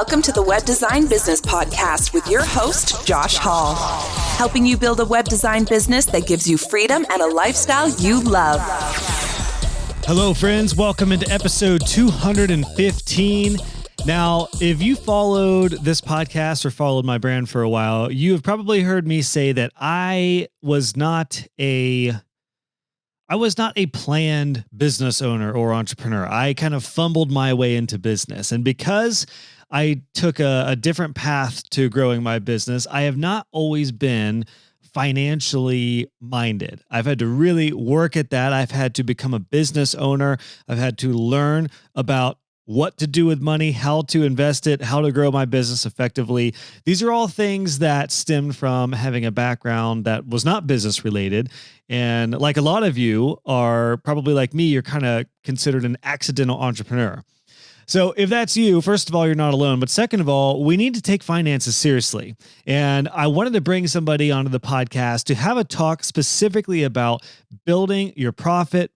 Welcome to the Web Design Business Podcast with your host, Josh Hall, helping you build a web design business that gives you freedom and a lifestyle you love. Hello, friends. Welcome into episode 215. Now, if you followed this podcast or followed my brand for a while, you have probably heard me say that I was not a planned business owner or entrepreneur. I kind of fumbled my way into business. And because I took a different path to growing my business, I have not always been financially minded. I've had to really work at that. I've had to become a business owner. I've had to learn about what to do with money, how to invest it, how to grow my business effectively. These are all things that stemmed from having a background that was not business related. And like a lot of you are probably like me, you're kind of considered an accidental entrepreneur. So if that's you, first of all, you're not alone. But second of all, we need to take finances seriously. And I wanted to bring somebody onto the podcast to have a talk specifically about building your profit,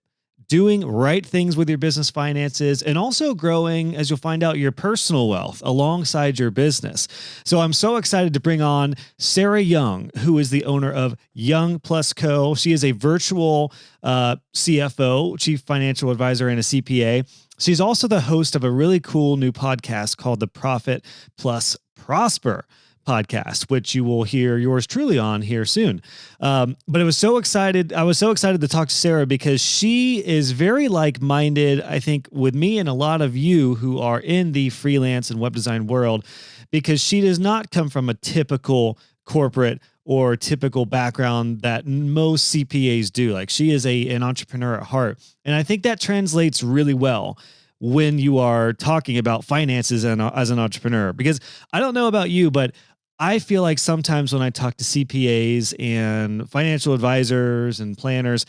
doing right things with your business finances, and also growing, as you'll find out, your personal wealth alongside your business. So I'm so excited to bring on Sarah Young, who is the owner of Young Plus Co. She is a virtual CFO, Chief Financial Advisor, and a CPA. She's also the host of a really cool new podcast called the Profit Plus Prosper podcast, which you will hear yours truly on here soon. But I was so excited to talk to Sarah because she is very like-minded, I think, with me and a lot of you who are in the freelance and web design world, because she does not come from a typical corporate or typical background that most CPAs do. Like, she is an entrepreneur at heart. And I think that translates really well when you are talking about finances and as an entrepreneur, because I don't know about you, but I feel like sometimes when I talk to CPAs and financial advisors and planners,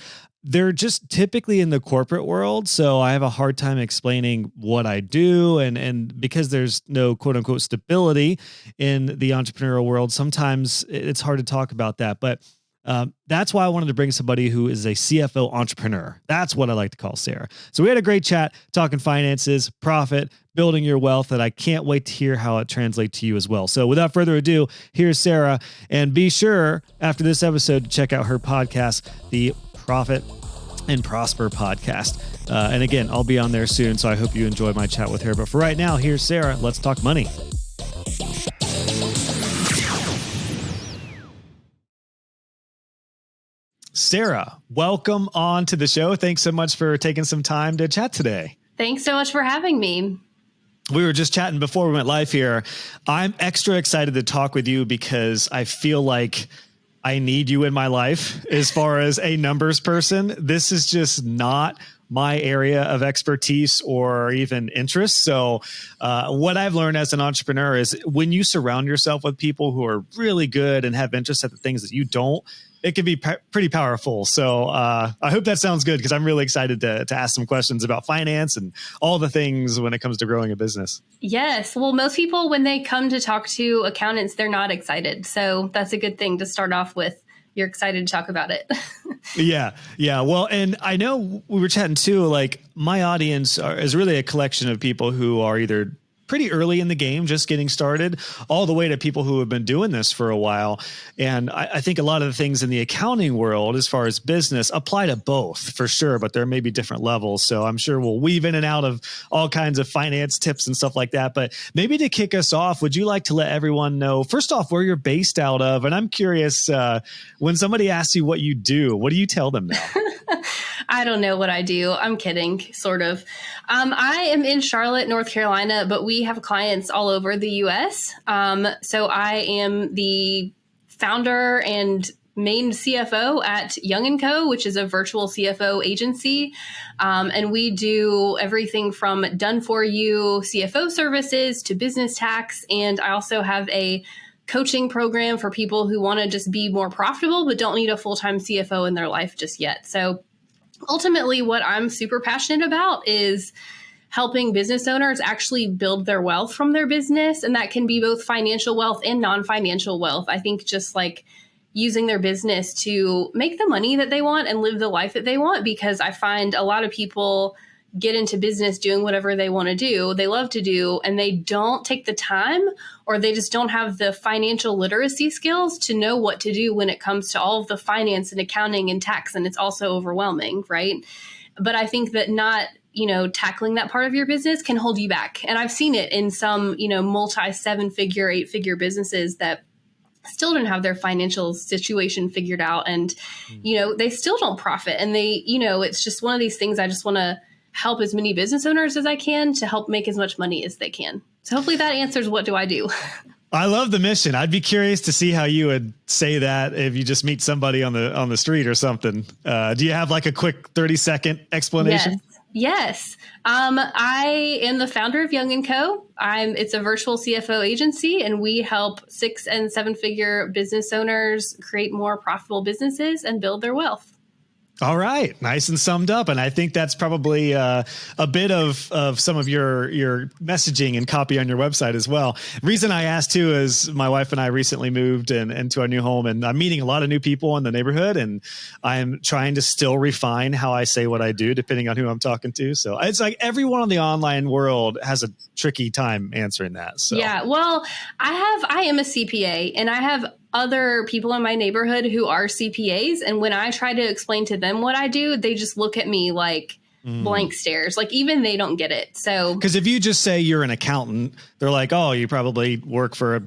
they're just typically in the corporate world. So I have a hard time explaining what I do. And because there's no quote unquote stability in the entrepreneurial world, sometimes it's hard to talk about that. But that's why I wanted to bring somebody who is a CFO entrepreneur. That's what I like to call Sarah. So we had a great chat talking finances, profit, building your wealth, and I can't wait to hear how it translates to you as well. So without further ado, here's Sarah. And be sure after this episode to check out her podcast, the Profit and Prosper podcast. And again, I'll be on there soon, so I hope you enjoy my chat with her. But for right now, here's Sarah. Let's talk money. Sarah, welcome on to the show. Thanks so much for taking some time to chat today. Thanks so much for having me. We were just chatting before we went live here. I'm extra excited to talk with you because I feel like I need you in my life as far as a numbers person. This is just not my area of expertise or even interest. So what I've learned as an entrepreneur is when you surround yourself with people who are really good and have interest at the things that you don't, it can be pretty powerful. So I hope that sounds good because I'm really excited to ask some questions about finance and all the things when it comes to growing a business. Yes. Well, most people, when they come to talk to accountants, they're not excited. So that's a good thing to start off with. You're excited to talk about it. Yeah. Well, and I know we were chatting too, like my audience is really a collection of people who are either pretty early in the game, just getting started, all the way to people who have been doing this for a while. And I think a lot of the things in the accounting world, as far as business, apply to both for sure, but there may be different levels. So I'm sure we'll weave in and out of all kinds of finance tips and stuff like that. But maybe to kick us off, would you like to let everyone know, first off, where you're based out of? And I'm curious, when somebody asks you what you do, what do you tell them now? I don't know what I do. I'm kidding, sort of. I am in Charlotte, North Carolina, but we have clients all over the U.S. So I am the founder and main CFO at Young & Co., which is a virtual CFO agency. And we do everything from done-for-you CFO services to business tax. And I also have a coaching program for people who want to just be more profitable but don't need a full-time CFO in their life just yet. So ultimately, what I'm super passionate about is helping business owners actually build their wealth from their business. And that can be both financial wealth and non-financial wealth. I think just like using their business to make the money that they want and live the life that they want, because I find a lot of people get into business doing whatever they want to do, they love to do, and they don't take the time, or they just don't have the financial literacy skills to know what to do when it comes to all of the finance and accounting and tax. And it's also overwhelming, right? But I think that not, tackling that part of your business can hold you back. And I've seen it in some, multi 7-figure, 8-figure businesses that still don't have their financial situation figured out. And, they still don't profit. And they, it's just one of these things. I just want to help as many business owners as I can to help make as much money as they can. So hopefully that answers what do I do? I love the mission. I'd be curious to see how you would say that if you just meet somebody on the street or something. Do you have like a quick 30-second explanation? Yes. I am the founder of Young & Co. It's a virtual CFO agency, and we help 6- and 7-figure business owners create more profitable businesses and build their wealth. All right. Nice and summed up. And I think that's probably a bit of some of your messaging and copy on your website as well. Reason I asked too is my wife and I recently moved into our new home, and I'm meeting a lot of new people in the neighborhood, and I'm trying to still refine how I say what I do depending on who I'm talking to. So it's like everyone in the online world has a tricky time answering that. So yeah, well, I am a CPA, and I have other people in my neighborhood who are CPAs. And when I try to explain to them what I do, they just look at me like blank stares. Like even they don't get it. So, because if you just say you're an accountant, they're like, oh, you probably work for a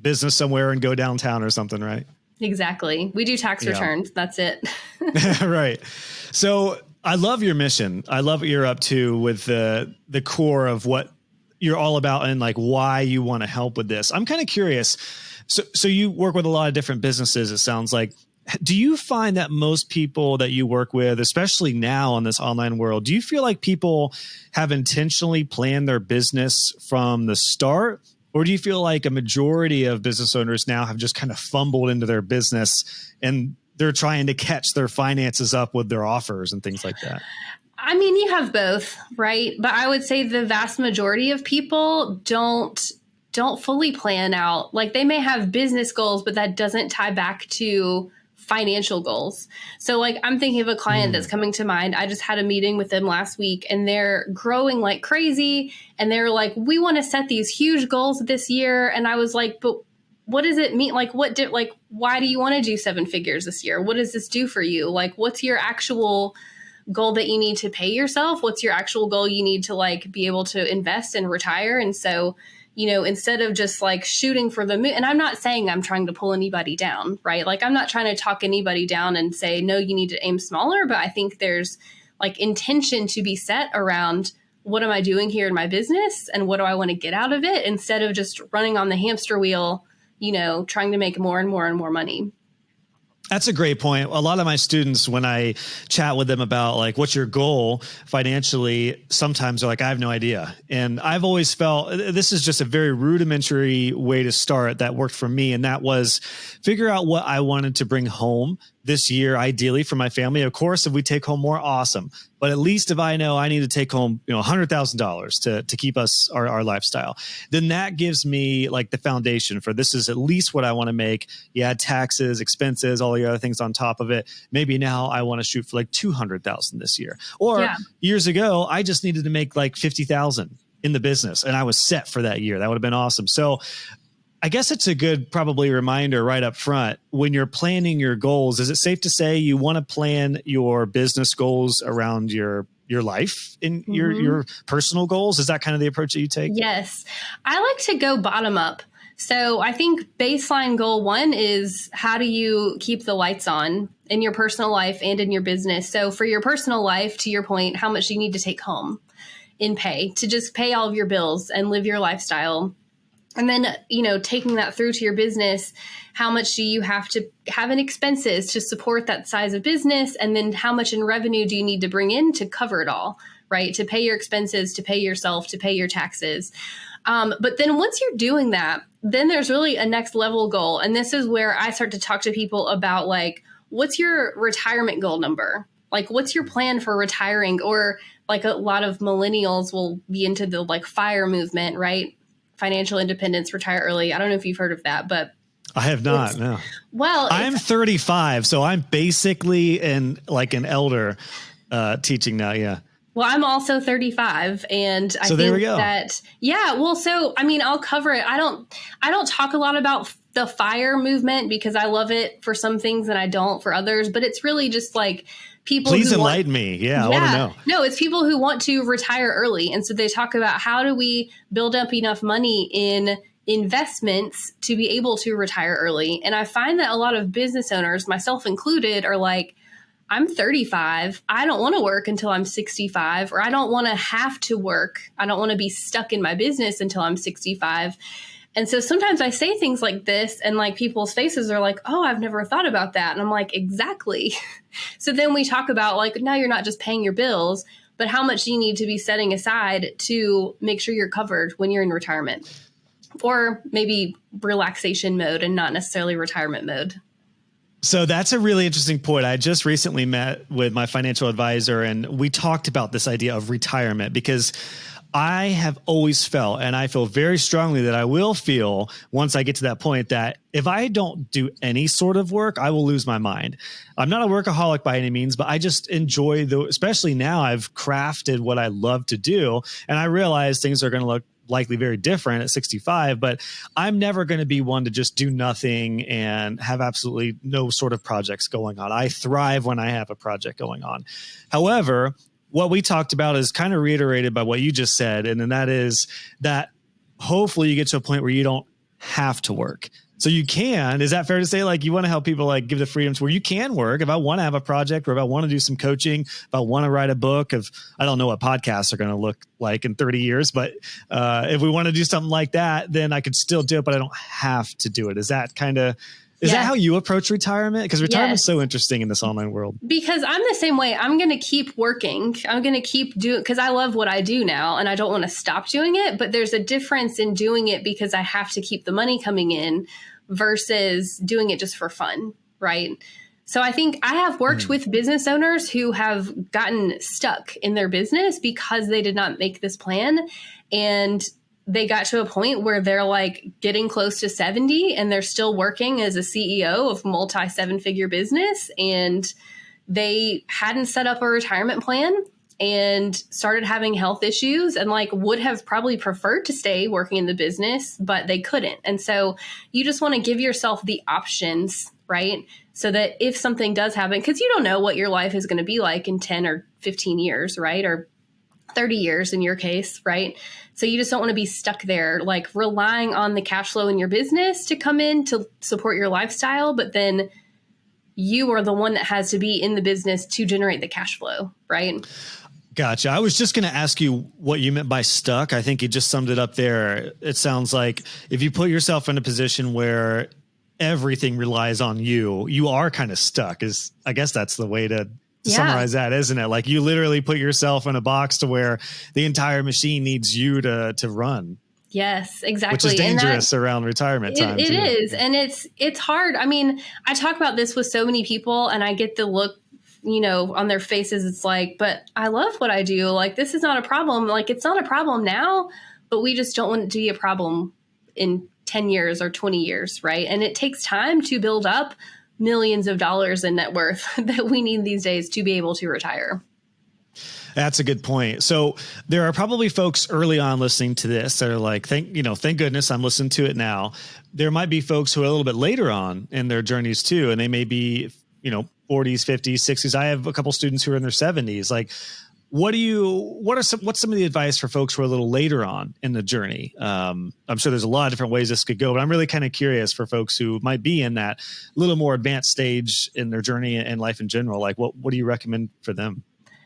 business somewhere and go downtown or something, right? Exactly. We do tax returns. That's it. Right. So I love your mission. I love what you're up to with the core of what you're all about and like why you want to help with this. I'm kind of curious. So you work with a lot of different businesses, it sounds like. Do you find that most people that you work with, especially now in this online world, do you feel like people have intentionally planned their business from the start? Or do you feel like a majority of business owners now have just kind of fumbled into their business and they're trying to catch their finances up with their offers and things like that? I mean, you have both, right? But I would say the vast majority of people don't fully plan out. Like they may have business goals, but that doesn't tie back to financial goals. So like I'm thinking of a client that's coming to mind. I just had a meeting with them last week, and they're growing like crazy. And they're like, we want to set these huge goals this year. And I was like, but what does it mean? Like, why do you want to do 7 figures this year? What does this do for you? Like, what's your actual goal that you need to pay yourself? What's your actual goal you need to like be able to invest and retire? And so instead of just like shooting for the moon, and I'm not saying I'm trying to pull anybody down, right? Like I'm not trying to talk anybody down and say, no, you need to aim smaller. But I think there's like intention to be set around what am I doing here in my business and what do I want to get out of it, instead of just running on the hamster wheel, trying to make more and more and more money. That's a great point. A lot of my students, when I chat with them about like, what's your goal financially, sometimes they're like, I have no idea. And I've always felt this is just a very rudimentary way to start that worked for me. And that was figure out what I wanted to bring home this year, ideally for my family. Of course, if we take home more, awesome. But at least if I know I need to take home, $100,000 to keep us our lifestyle, then that gives me like the foundation for this is at least what I want to make. Yeah, taxes, expenses, all the other things on top of it. Maybe now I want to shoot for like 200,000 this year. Or years ago, I just needed to make like 50,000 in the business, and I was set for that year. That would have been awesome. So I guess it's a good probably reminder right up front when you're planning your goals. Is it safe to say you want to plan your business goals around your life and your personal goals? Is that kind of the approach that you take? Yes. I like to go bottom up. So I think baseline goal 1 is how do you keep the lights on in your personal life and in your business? So for your personal life, to your point, how much do you need to take home in pay to just pay all of your bills and live your lifestyle? And then, taking that through to your business, how much do you have to have in expenses to support that size of business? And then how much in revenue do you need to bring in to cover it all, right? To pay your expenses, to pay yourself, to pay your taxes. But then once you're doing that, then there's really a next level goal. And this is where I start to talk to people about like, what's your retirement goal number? Like, what's your plan for retiring? Or like a lot of millennials will be into the like FIRE movement, right? Financial independence, retire early. I don't know if you've heard of that, but I have not. No. Well, I'm 35, so I'm basically an elder teaching now. Yeah. Well, I'm also 35, and I So think there we go. that, yeah, well, so, I mean, I'll cover it. I don't talk a lot about the FIRE movement because I love it for some things and I don't for others, but it's really just like people Please who enlighten me. Yeah, I want to know. No, it's people who want to retire early. And so they talk about how do we build up enough money in investments to be able to retire early. And I find that a lot of business owners, myself included, are like, I'm 35. I don't want to work until I'm 65, or I don't want to have to work. I don't want to be stuck in my business until I'm 65. And so sometimes I say things like this and like people's faces are like, oh, I've never thought about that. And I'm like, exactly. So then we talk about like, now you're not just paying your bills, but how much you need to be setting aside to make sure you're covered when you're in retirement, or maybe relaxation mode and not necessarily retirement mode. So that's a really interesting point. I just recently met with my financial advisor and we talked about this idea of retirement, because I have always felt, and I feel very strongly that I will feel once I get to that point, that if I don't do any sort of work, I will lose my mind. I'm not a workaholic by any means, but I just enjoy especially now I've crafted what I love to do. And I realize things are going to look likely very different at 65, but I'm never going to be one to just do nothing and have absolutely no sort of projects going on. I thrive when I have a project going on. However, what we talked about is kind of reiterated by what you just said. And then that is that hopefully you get to a point where you don't have to work. So you can, is that fair to say, like you want to help people like give the freedom to where you can work? If I want to have a project, or if I want to do some coaching, if I want to write a book, I don't know what podcasts are going to look like in 30 years, but if we want to do something like that, then I could still do it, but I don't have to do it. Is that that how you approach retirement? Because retirement is so interesting in this online world. Because I'm the same way. I'm going to keep working. I'm going to keep doing, because I love what I do now and I don't want to stop doing it. But there's a difference in doing it because I have to keep the money coming in versus doing it just for fun, right? So I think I have worked with business owners who have gotten stuck in their business because they did not make this plan. And they got to a point where they're like getting close to 70 and they're still working as a CEO of multi-7-figure business. And they hadn't set up a retirement plan and started having health issues and like would have probably preferred to stay working in the business, but they couldn't. And so you just want to give yourself the options, right? So that if something does happen, because you don't know what your life is going to be like in 10 or 15 years, right? Or 30 years in your case, right? So you just don't want to be stuck there, like relying on the cash flow in your business to come in to support your lifestyle. But then you are the one that has to be in the business to generate the cash flow, right? Gotcha. I was just going to ask you what you meant by stuck. I think you just summed it up there. It sounds like if you put yourself in a position where everything relies on you, you are kind of stuck. I guess that's the way to summarize that, isn't it? Like you literally put yourself in a box to where the entire machine needs you to run. Yes, exactly. Which is dangerous around retirement time. It is. And it's hard. I mean, I talk about this with so many people and I get the look, on their faces. It's like, but I love what I do. Like, this is not a problem. Like, it's not a problem now, but we just don't want it to be a problem in 10 years or 20 years. Right. And it takes time to build up millions of dollars in net worth that we need these days to be able to retire. That's a good point. So there are probably folks early on listening to this that are like, thank goodness I'm listening to it now. There might be folks who are a little bit later on in their journeys too. And they may be, 40s, 50s, 60s. I have a couple students who are in their 70s. Like, what's some of the advice for folks who are a little later on in the journey? I'm sure there's a lot of different ways this could go, but I'm really kind of curious for folks who might be in that little more advanced stage in their journey and life in general. Like, what do you recommend for them?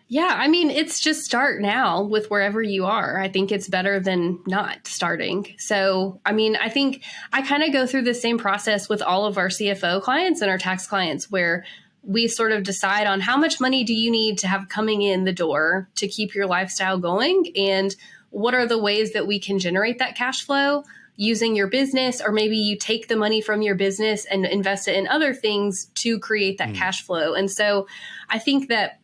Yeah, I mean, it's just start now with wherever you are. I think it's better than not starting. So, I mean, I think I kind of go through the same process with all of our CFO clients and our tax clients where we sort of decide on how much money do you need to have coming in the door to keep your lifestyle going, and what are the ways that we can generate that cash flow using your business, or maybe you take the money from your business and invest it in other things to create that cash flow. And so I think that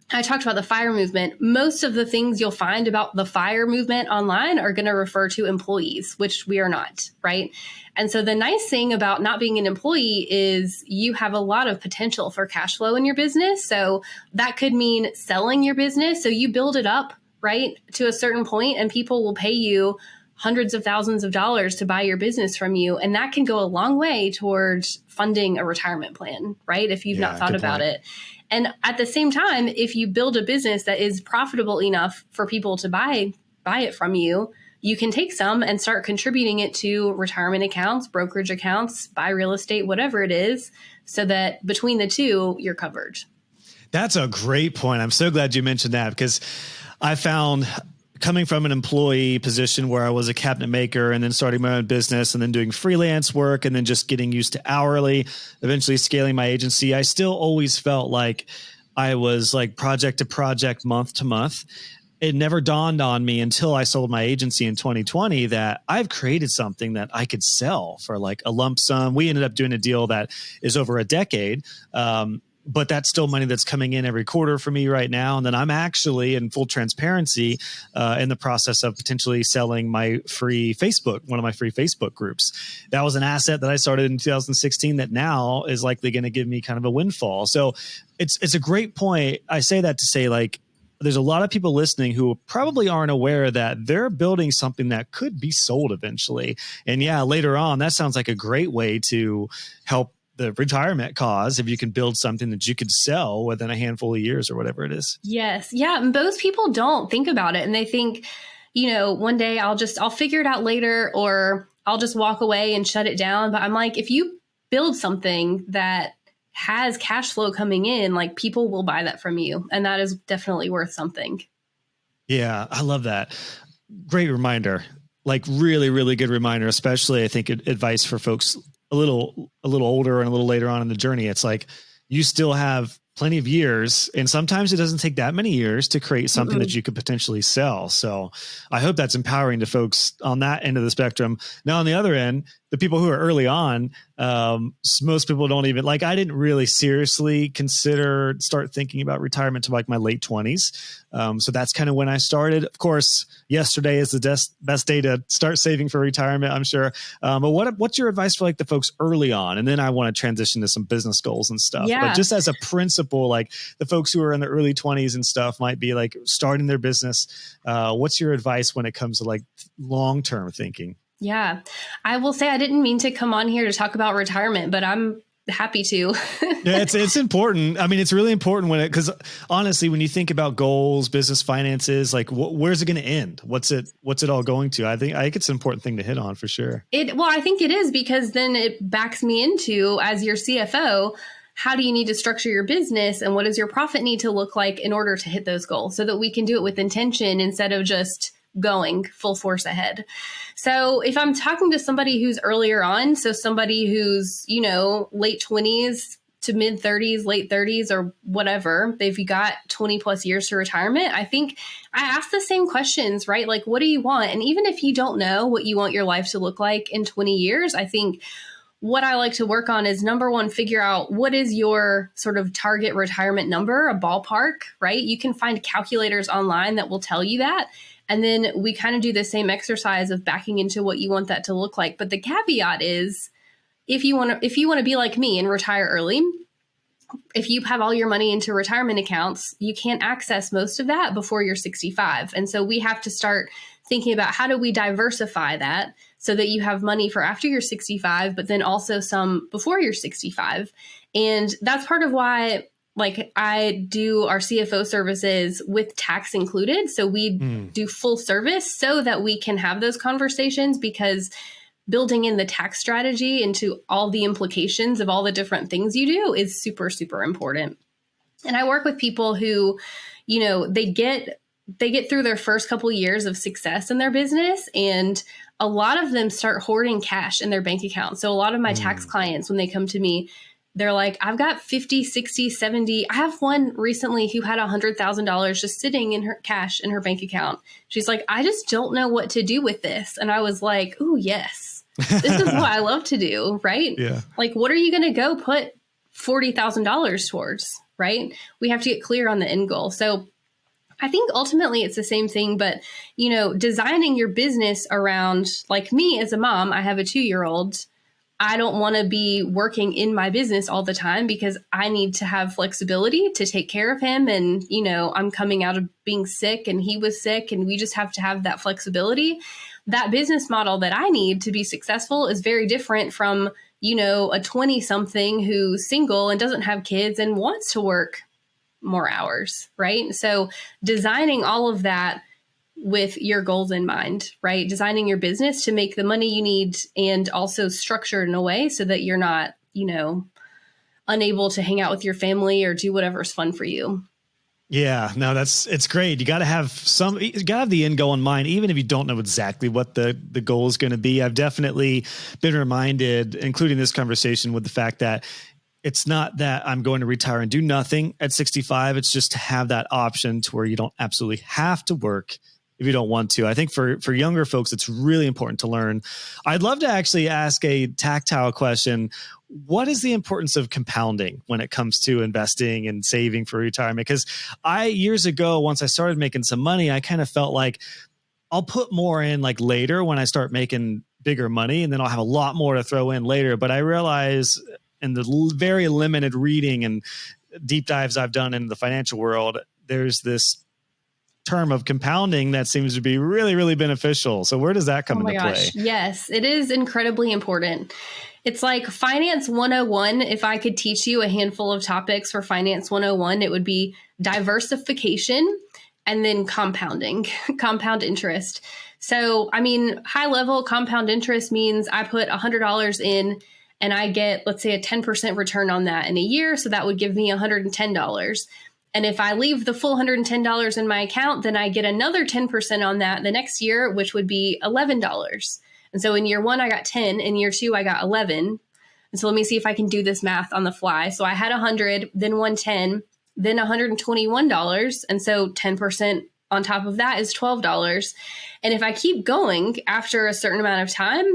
I talked about the FIRE movement. Most of the things you'll find about the FIRE movement online are going to refer to employees, which we are not, right? And so the nice thing about not being an employee is you have a lot of potential for cash flow in your business. So that could mean selling your business. So you build it up, right, to a certain point, and people will pay you hundreds of thousands of dollars to buy your business from you. And that can go a long way towards funding a retirement plan, right? If you've not thought about it. And at the same time, if you build a business that is profitable enough for people to buy it from you, you can take some and start contributing it to retirement accounts, brokerage accounts, buy real estate, whatever it is, so that between the two, you're covered. That's a great point. I'm so glad you mentioned that, because I found, coming from an employee position where I was a cabinet maker and then starting my own business and then doing freelance work and then just getting used to hourly, eventually scaling my agency, I still always felt like I was like project to project, month to month. It never dawned on me until I sold my agency in 2020 that I've created something that I could sell for like a lump sum. We ended up doing a deal that is over a decade. But that's still money that's coming in every quarter for me right now. And then I'm actually, in full transparency, in the process of potentially selling my free Facebook, one of my free Facebook groups. That was an asset that I started in 2016 that now is likely going to give me kind of a windfall. So it's a great point. I say that to say, like, there's a lot of people listening who probably aren't aware that they're building something that could be sold eventually. And yeah, later on, that sounds like a great way to help the retirement cause if you can build something that you could sell within a handful of years or whatever it is. Yes. Yeah. Most people don't think about it, and they think, one day I'll figure it out later, or I'll just walk away and shut it down. But I'm like, if you build something that has cash flow coming in, like, people will buy that from you. And that is definitely worth something. Yeah. I love that. Great reminder. Like, really, really good reminder, especially I think advice for folks a little older and a little later on in the journey. It's like, you still have plenty of years, and sometimes it doesn't take that many years to create something that you could potentially sell. So I hope that's empowering to folks on that end of the spectrum. Now, on the other end, the people who are early on, most people don't even, like, I didn't really seriously start thinking about retirement to like my late 20s. So that's kind of when I started. Of course, yesterday is the best day to start saving for retirement, I'm sure. But what's your advice for like the folks early on? And then I want to transition to some business goals and stuff. Yeah. But just as a principle, like the folks who are in the early 20s and stuff might be like starting their business. What's your advice when it comes to like long-term thinking? Yeah, I will say I didn't mean to come on here to talk about retirement, but I'm happy to. Yeah, it's important. I mean, it's really important because honestly, when you think about goals, business finances, like where's it going to end? What's it all going to? I think it's an important thing to hit on for sure. I think it is, because then it backs me into, as your CFO, how do you need to structure your business, and what does your profit need to look like in order to hit those goals, so that we can do it with intention instead of just going full force ahead. So if I'm talking to somebody who's earlier on, so somebody who's, late 20s to mid 30s, late 30s, or whatever, they've got 20 plus years to retirement, I think I ask the same questions, right? Like, what do you want? And even if you don't know what you want your life to look like in 20 years, I think what I like to work on is, number one, figure out what is your sort of target retirement number, a ballpark, right? You can find calculators online that will tell you that. And then we kind of do the same exercise of backing into what you want that to look like. But the caveat is, if you want to be like me and retire early, if you have all your money into retirement accounts, you can't access most of that before you're 65. And so we have to start thinking about, how do we diversify that so that you have money for after you're 65, but then also some before you're 65. And that's part of why, like, I do our CFO services with tax included. So we do full service so that we can have those conversations, because building in the tax strategy into all the implications of all the different things you do is super, super important. And I work with people who, they get through their first couple years of success in their business, and a lot of them start hoarding cash in their bank account. So a lot of my tax clients, when they come to me, they're like, I've got 50, 60, 70. I have one recently who had $100,000 just sitting in her cash in her bank account. She's like, I just don't know what to do with this. And I was like, oh, yes, this is what I love to do, right? Yeah. Like, what are you going to go put $40,000 towards? right? We have to get clear on the end goal. So I think ultimately it's the same thing, but designing your business around, like me as a mom, I have a 2-year-old. I don't want to be working in my business all the time because I need to have flexibility to take care of him. And, I'm coming out of being sick and he was sick and we just have to have that flexibility. That business model that I need to be successful is very different from, a 20 something who's single and doesn't have kids and wants to work more hours, right? So designing all of that with your goals in mind, right? Designing your business to make the money you need and also structured in a way so that you're not, unable to hang out with your family or do whatever's fun for you. Yeah, no, it's great. You got to have the end goal in mind, even if you don't know exactly what the goal is going to be. I've definitely been reminded, including this conversation, with the fact that it's not that I'm going to retire and do nothing at 65. It's just to have that option to where you don't absolutely have to work if you don't want to. I think for younger folks, it's really important to learn. I'd love to actually ask a tactile question. What is the importance of compounding when it comes to investing and saving for retirement? Because years ago, once I started making some money, I kind of felt like I'll put more in like later when I start making bigger money, and then I'll have a lot more to throw in later. But I realize in the very limited reading and deep dives I've done in the financial world, there's this term of compounding that seems to be really, really beneficial. So where does that come into play? Yes, it is incredibly important. It's like Finance 101. If I could teach you a handful of topics for Finance 101, it would be diversification and then compounding, compound interest. So, high level compound interest means I put $100 in and I get, let's say, a 10% return on that in a year. So that would give me $110. And if I leave the full $110 in my account, then I get another 10% on that the next year, which would be $11. And so in year 1, I got 10. In year 2, I got 11. And so let me see if I can do this math on the fly. So I had 100, then 110, then $121. And so 10% on top of that is $12. And if I keep going after a certain amount of time,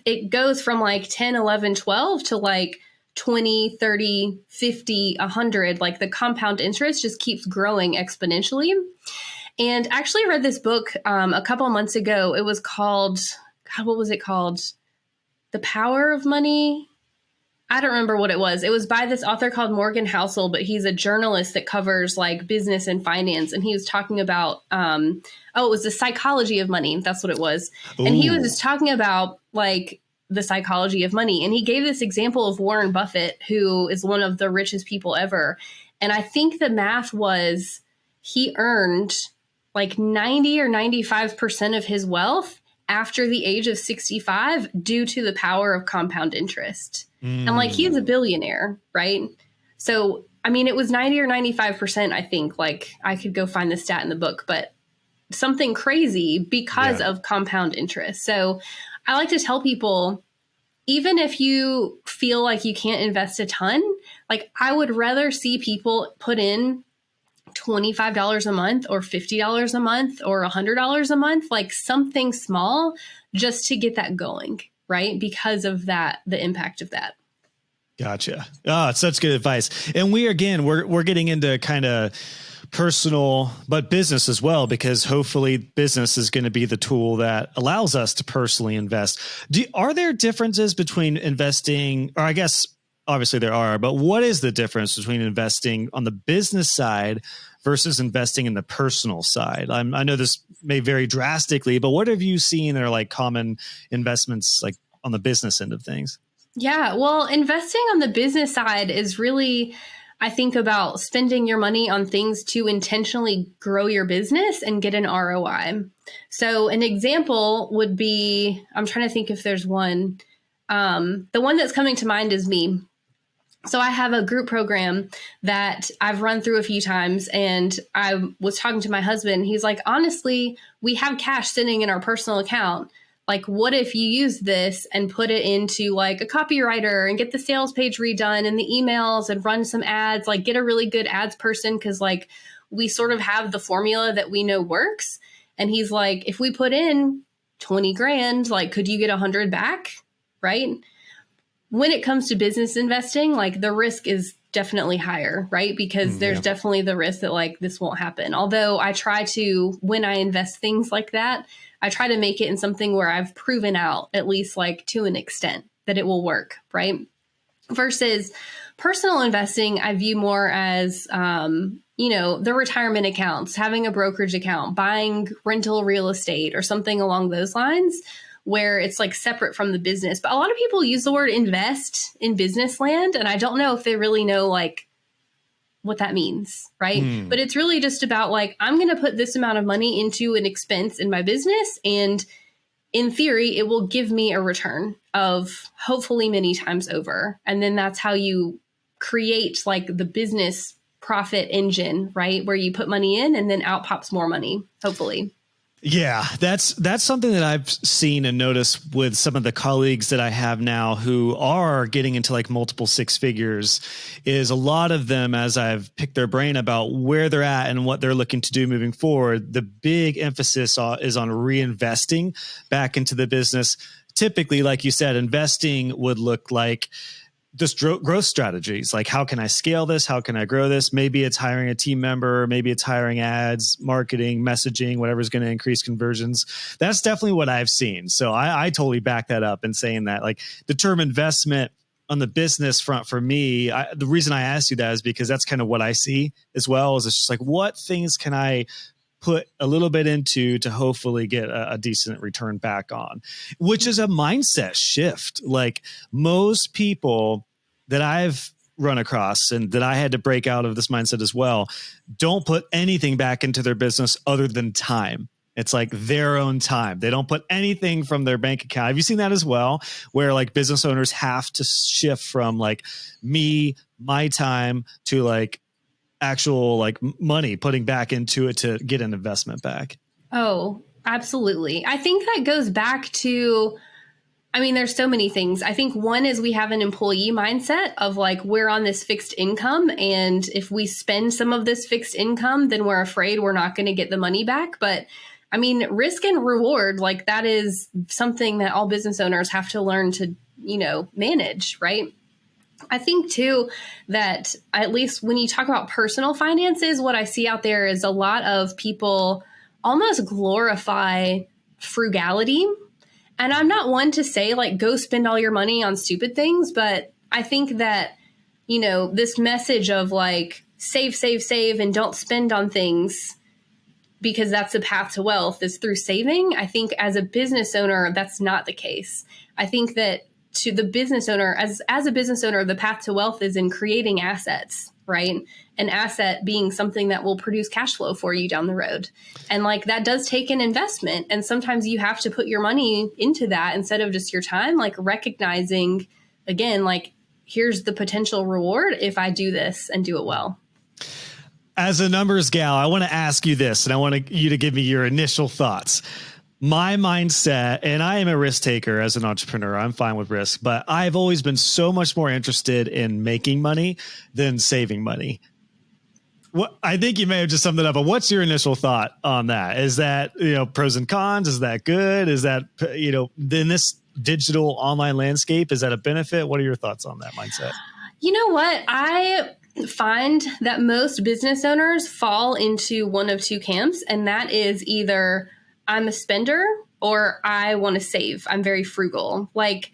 it goes from like 10, 11, 12 to like 20, 30, 50, 100. Like the compound interest just keeps growing exponentially. And I actually read this book a couple months ago. It was called, God, what was it called? The Power of Money. I don't remember what it was. It was by this author called Morgan Housel, but he's a journalist that covers like business and finance. And he was talking about, it was the psychology of money. That's what it was. Ooh. And he was just talking about like the psychology of money. And he gave this example of Warren Buffett, who is one of the richest people ever. And I think the math was he earned like 90 or 95% of his wealth after the age of 65 due to the power of compound interest. And like, he's a billionaire, right? So, it was 90 or 95%, I think. Like, I could go find the stat in the book, but something crazy because of compound interest. So I like to tell people, even if you feel like you can't invest a ton, like I would rather see people put in $25 a month or $50 a month or $100 a month, like something small just to get that going, right? Because of that, the impact of that. Gotcha. Oh, it's such good advice. And we're getting into kind of personal, but business as well, because hopefully business is going to be the tool that allows us to personally invest. Are there differences between investing, or I guess obviously there are, but what is the difference between investing on the business side versus investing in the personal side? I know this may vary drastically, but what have you seen are like common investments like on the business end of things? Yeah, well, investing on the business side is really, I think, about spending your money on things to intentionally grow your business and get an ROI. So an example would be, I'm trying to think if there's one. The one that's coming to mind is me. So I have a group program that I've run through a few times, and I was talking to my husband. He's like, honestly, we have cash sitting in our personal account. Like, what if you use this and put it into like a copywriter and get the sales page redone and the emails and run some ads, like get a really good ads person? Cause like we sort of have the formula that we know works. And he's like, if we put in 20 grand, like, could you get 100 back? Right. When it comes to business investing, like the risk is definitely higher, right? Because there's definitely the risk that like this won't happen. Although I try to, when I invest things like that, I try to make it in something where I've proven out, at least like to an extent, that it will work, right? Versus personal investing, I view more as, the retirement accounts, having a brokerage account, buying rental real estate or something along those lines, where it's like separate from the business. But a lot of people use the word invest in business land, and I don't know if they really know like what that means, right? But it's really just about like, I'm going to put this amount of money into an expense in my business, and in theory, it will give me a return of hopefully many times over. And then that's how you create like the business profit engine, right? Where you put money in and then out pops more money, hopefully. Yeah, that's something that I've seen and noticed with some of the colleagues that I have now who are getting into like multiple six figures, is a lot of them, as I've picked their brain about where they're at and what they're looking to do moving forward, the big emphasis is on reinvesting back into the business. Typically, like you said, investing would look like just growth strategies. Like, how can I scale this? How can I grow this? Maybe it's hiring a team member. Maybe it's hiring ads, marketing, messaging, whatever's going to increase conversions. That's definitely what I've seen. So I totally back that up in saying that, like, the term investment on the business front for me, the reason I asked you that is because that's kind of what I see as well. Is it's just like, what things can I put a little bit into to hopefully get a decent return back on, which is a mindset shift. Like, most people that I've run across and that I had to break out of this mindset as well, don't put anything back into their business other than time. It's like their own time. They don't put anything from their bank account. Have you seen that as well? Where like business owners have to shift from like my time to like actual like money, putting back into it to get an investment back. Oh, absolutely. I think that goes back to, there's so many things. I think one is we have an employee mindset of like, we're on this fixed income, and if we spend some of this fixed income, then we're afraid we're not going to get the money back. But risk and reward, like, that is something that all business owners have to learn to, manage, right? I think too that at least when you talk about personal finances, what I see out there is a lot of people almost glorify frugality. And I'm not one to say like, go spend all your money on stupid things, but I think that, this message of like, save, and don't spend on things because that's the path to wealth is through saving. I think as a business owner, that's not the case. I think that to the business owner, as a business owner, the path to wealth is in creating assets, right? An asset being something that will produce cash flow for you down the road. And like, that does take an investment. And sometimes you have to put your money into that instead of just your time, like recognizing, again, like, here's the potential reward if I do this and do it well. As a numbers gal, I want to ask you this, and I want you to give me your initial thoughts. My mindset, and I am a risk taker as an entrepreneur. I'm fine with risk, but I've always been so much more interested in making money than saving money. What I think you may have just summed it up, but what's your initial thought on that? Is that, pros and cons? Is that good? Is that, in this digital online landscape, is that a benefit? What are your thoughts on that mindset? You know what? I find that most business owners fall into one of two camps, and that is either I'm a spender or I want to save. I'm very frugal. Like,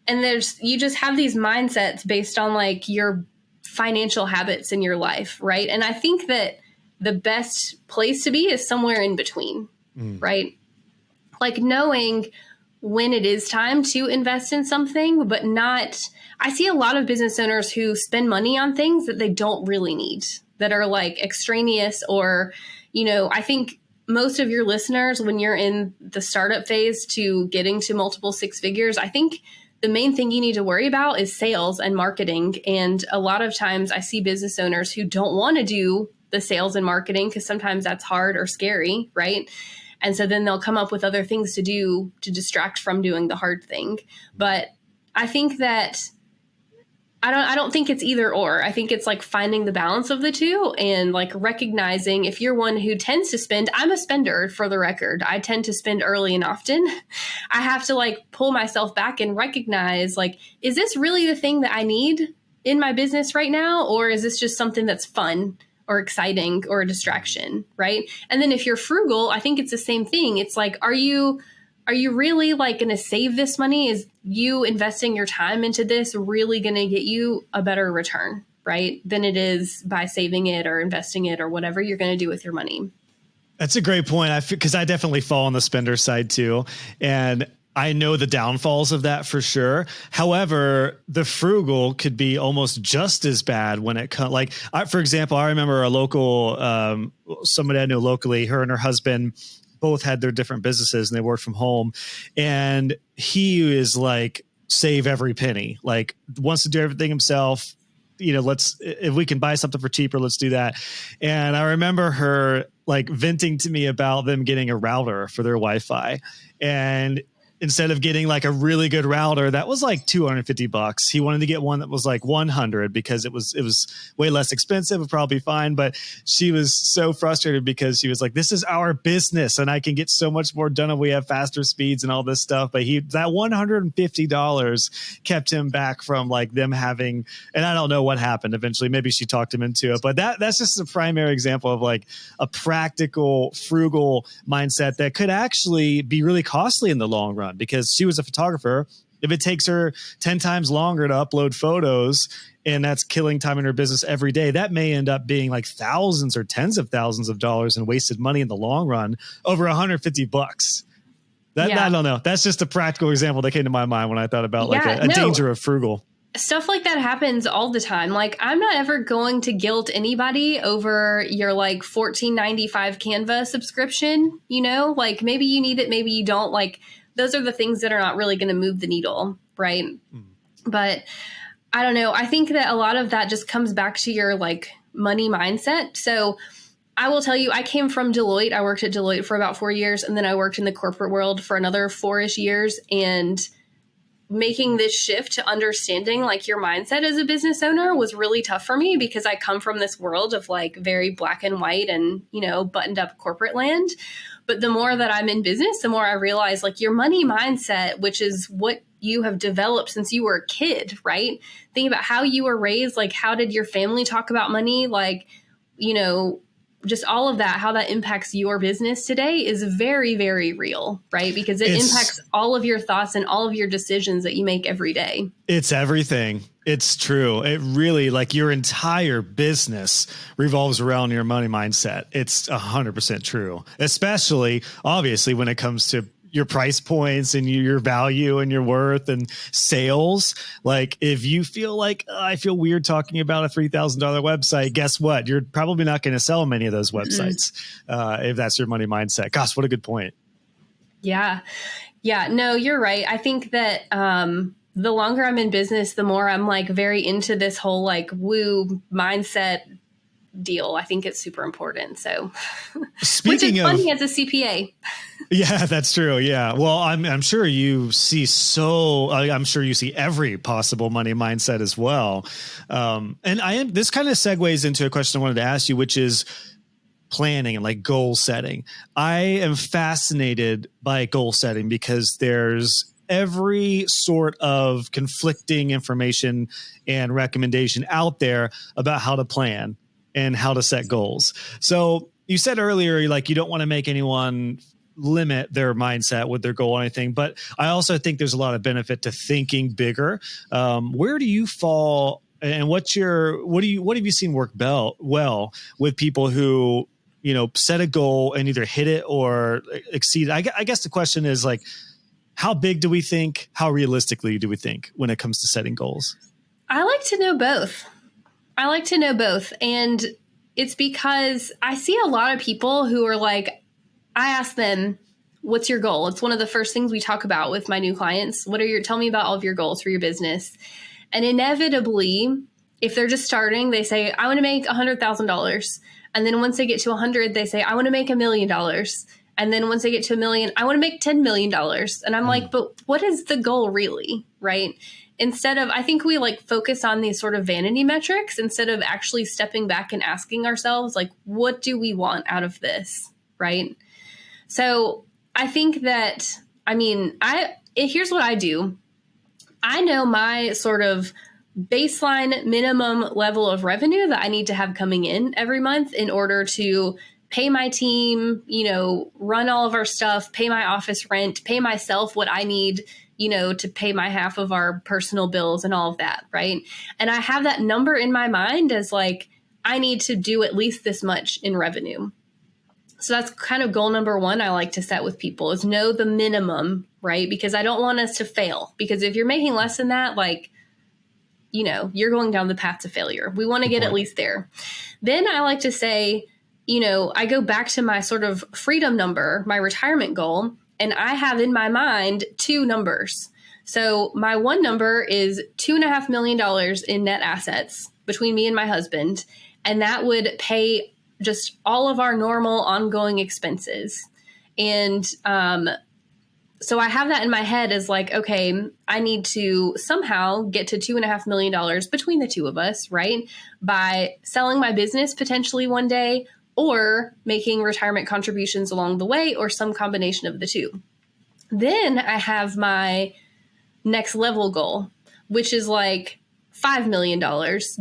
and you just have these mindsets based on like your financial habits in your life, right? And I think that the best place to be is somewhere in between, right? Like knowing when it is time to invest in something, but not, I see a lot of business owners who spend money on things that they don't really need, that are like extraneous, or, I think most of your listeners, when you're in the startup phase to getting to multiple six figures, I think the main thing you need to worry about is sales and marketing. And a lot of times I see business owners who don't want to do the sales and marketing because sometimes that's hard or scary, right? And so then they'll come up with other things to do to distract from doing the hard thing. But I think that I don't think it's either or. I think it's like finding the balance of the two and like recognizing if you're one who tends to spend. I'm a spender, for the record. I tend to spend early and often. I have to like pull myself back and recognize, like, is this really the thing that I need? in my business right now? Or is this just something that's fun or exciting or a distraction, right? And then if you're frugal, I think it's the same thing. It's like, are you really like going to save this money? Is you investing your time into this really going to get you a better return, right? Than it is by saving it or investing it or whatever you're going to do with your money. That's a great point. Because I definitely fall on the spender side too. And I know the downfalls of that for sure. However, the frugal could be almost just as bad when it comes, like, for example, I remember a local, somebody I know locally, her and her husband both had their different businesses and they worked from home. And he is like, save every penny, like wants to do everything himself. If we can buy something for cheaper, let's do that. And I remember her like venting to me about them getting a router for their Wi-Fi. And instead of getting like a really good router that was like $250, he wanted to get one that was like $100 because it was way less expensive. It'd probably be fine. But she was so frustrated because she was like, this is our business and I can get so much more done if we have faster speeds and all this stuff. But that $150 kept him back from like them having, and I don't know what happened eventually. Maybe she talked him into it, but that's just a primary example of like a practical, frugal mindset that could actually be really costly in the long run. Because she was a photographer. If it takes her 10 times longer to upload photos and that's killing time in her business every day, that may end up being like thousands or tens of thousands of dollars in wasted money in the long run, over $150. I don't know. That's just a practical example that came to my mind when I thought about like a danger of frugal. Stuff like that happens all the time. Like, I'm not ever going to guilt anybody over your like $14.95 Canva subscription, like maybe you need it, maybe you don't. Like, those are the things that are not really going to move the needle, right? But I don't know. I think that a lot of that just comes back to your like money mindset. So I will tell you, I came from Deloitte. I worked at Deloitte for about 4 years, and then I worked in the corporate world for another 4-ish years. And making this shift to understanding like your mindset as a business owner was really tough for me because I come from this world of like very black and white and, buttoned up corporate land. But the more that I'm in business, the more I realize like your money mindset, which is what you have developed since you were a kid, right? Think about how you were raised. Like, how did your family talk about money? Like, just all of that, how that impacts your business today is very, very real, right? Because it impacts all of your thoughts and all of your decisions that you make every day. It's everything. It's true. It really, like, your entire business revolves around your money mindset. It's 100% true, especially obviously when it comes to your price points and your value and your worth and sales. Like, if you feel like, I feel weird talking about a $3,000 website, guess what? You're probably not going to sell many of those websites if that's your money mindset. Gosh, what a good point. Yeah. Yeah, no, you're right. I think that the longer I'm in business, the more I'm like very into this whole like woo mindset deal. I think it's super important. So, which is funny as a CPA. Yeah, that's true. Yeah. Well, I'm sure you see I'm sure you see every possible money mindset as well. And this kind of segues into a question I wanted to ask you, which is planning and like goal setting. I am fascinated by goal setting because there's every sort of conflicting information and recommendation out there about how to plan and how to set goals. So you said earlier, like, you don't want to make anyone limit their mindset with their goal or anything, but I also think there's a lot of benefit to thinking bigger. Where do you fall, and what have you seen work well with people who, set a goal and either hit it or exceed it? I guess the question is like, how big do we think? How realistically do we think when it comes to setting goals? I like to know both. And it's because I see a lot of people who are like, I ask them, what's your goal? It's one of the first things we talk about with my new clients. Tell me about all of your goals for your business. And inevitably, if they're just starting, they say, I want to make $100,000. And then once they get to 100, they say, I want to make $1 million. And then once they get to $1 million, I want to make $10 million. And I'm like, but what is the goal really? Right? Instead of, I think we like focus on these sort of vanity metrics instead of actually stepping back and asking ourselves, like, what do we want out of this? Right? So I think that, here's what I do. I know my sort of baseline minimum level of revenue that I need to have coming in every month in order to pay my team, run all of our stuff, pay my office rent, pay myself what I need, to pay my half of our personal bills and all of that. Right. And I have that number in my mind as like, I need to do at least this much in revenue. So that's kind of goal number one I like to set with people is know the minimum, right? Because I don't want us to fail. Because if you're making less than that, like, you're going down the path to failure. We want to get at least there. Then I like to say, I go back to my sort of freedom number, my retirement goal, and I have in my mind two numbers. So my one number is $2.5 million in net assets between me and my husband. And that would pay just all of our normal ongoing expenses. And so I have that in my head as like, okay, I need to somehow get to $2.5 million between the two of us, right? By selling my business potentially one day or making retirement contributions along the way or some combination of the two. Then I have my next level goal, which is like $5 million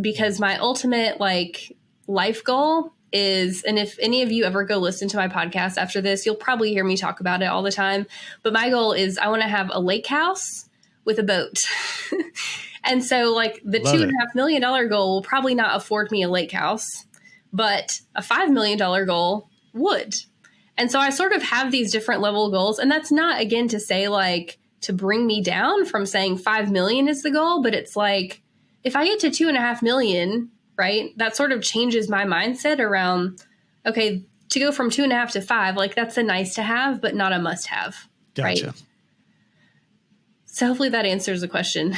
because my ultimate like life goal is, and if any of you ever go listen to my podcast after this, you'll probably hear me talk about it all the time. But my goal is I want to have a lake house with a boat. And so like the $2.5 million goal will probably not afford me a lake house, but a $5 million goal would. And so I sort of have these different level goals. And that's not, again, to say like to bring me down from saying 5 million is the goal, but it's like if I get to 2.5 million, right, that sort of changes my mindset around, okay, to go from 2.5 to 5, like that's a nice to have, but not a must have. Gotcha. Right? So hopefully that answers the question.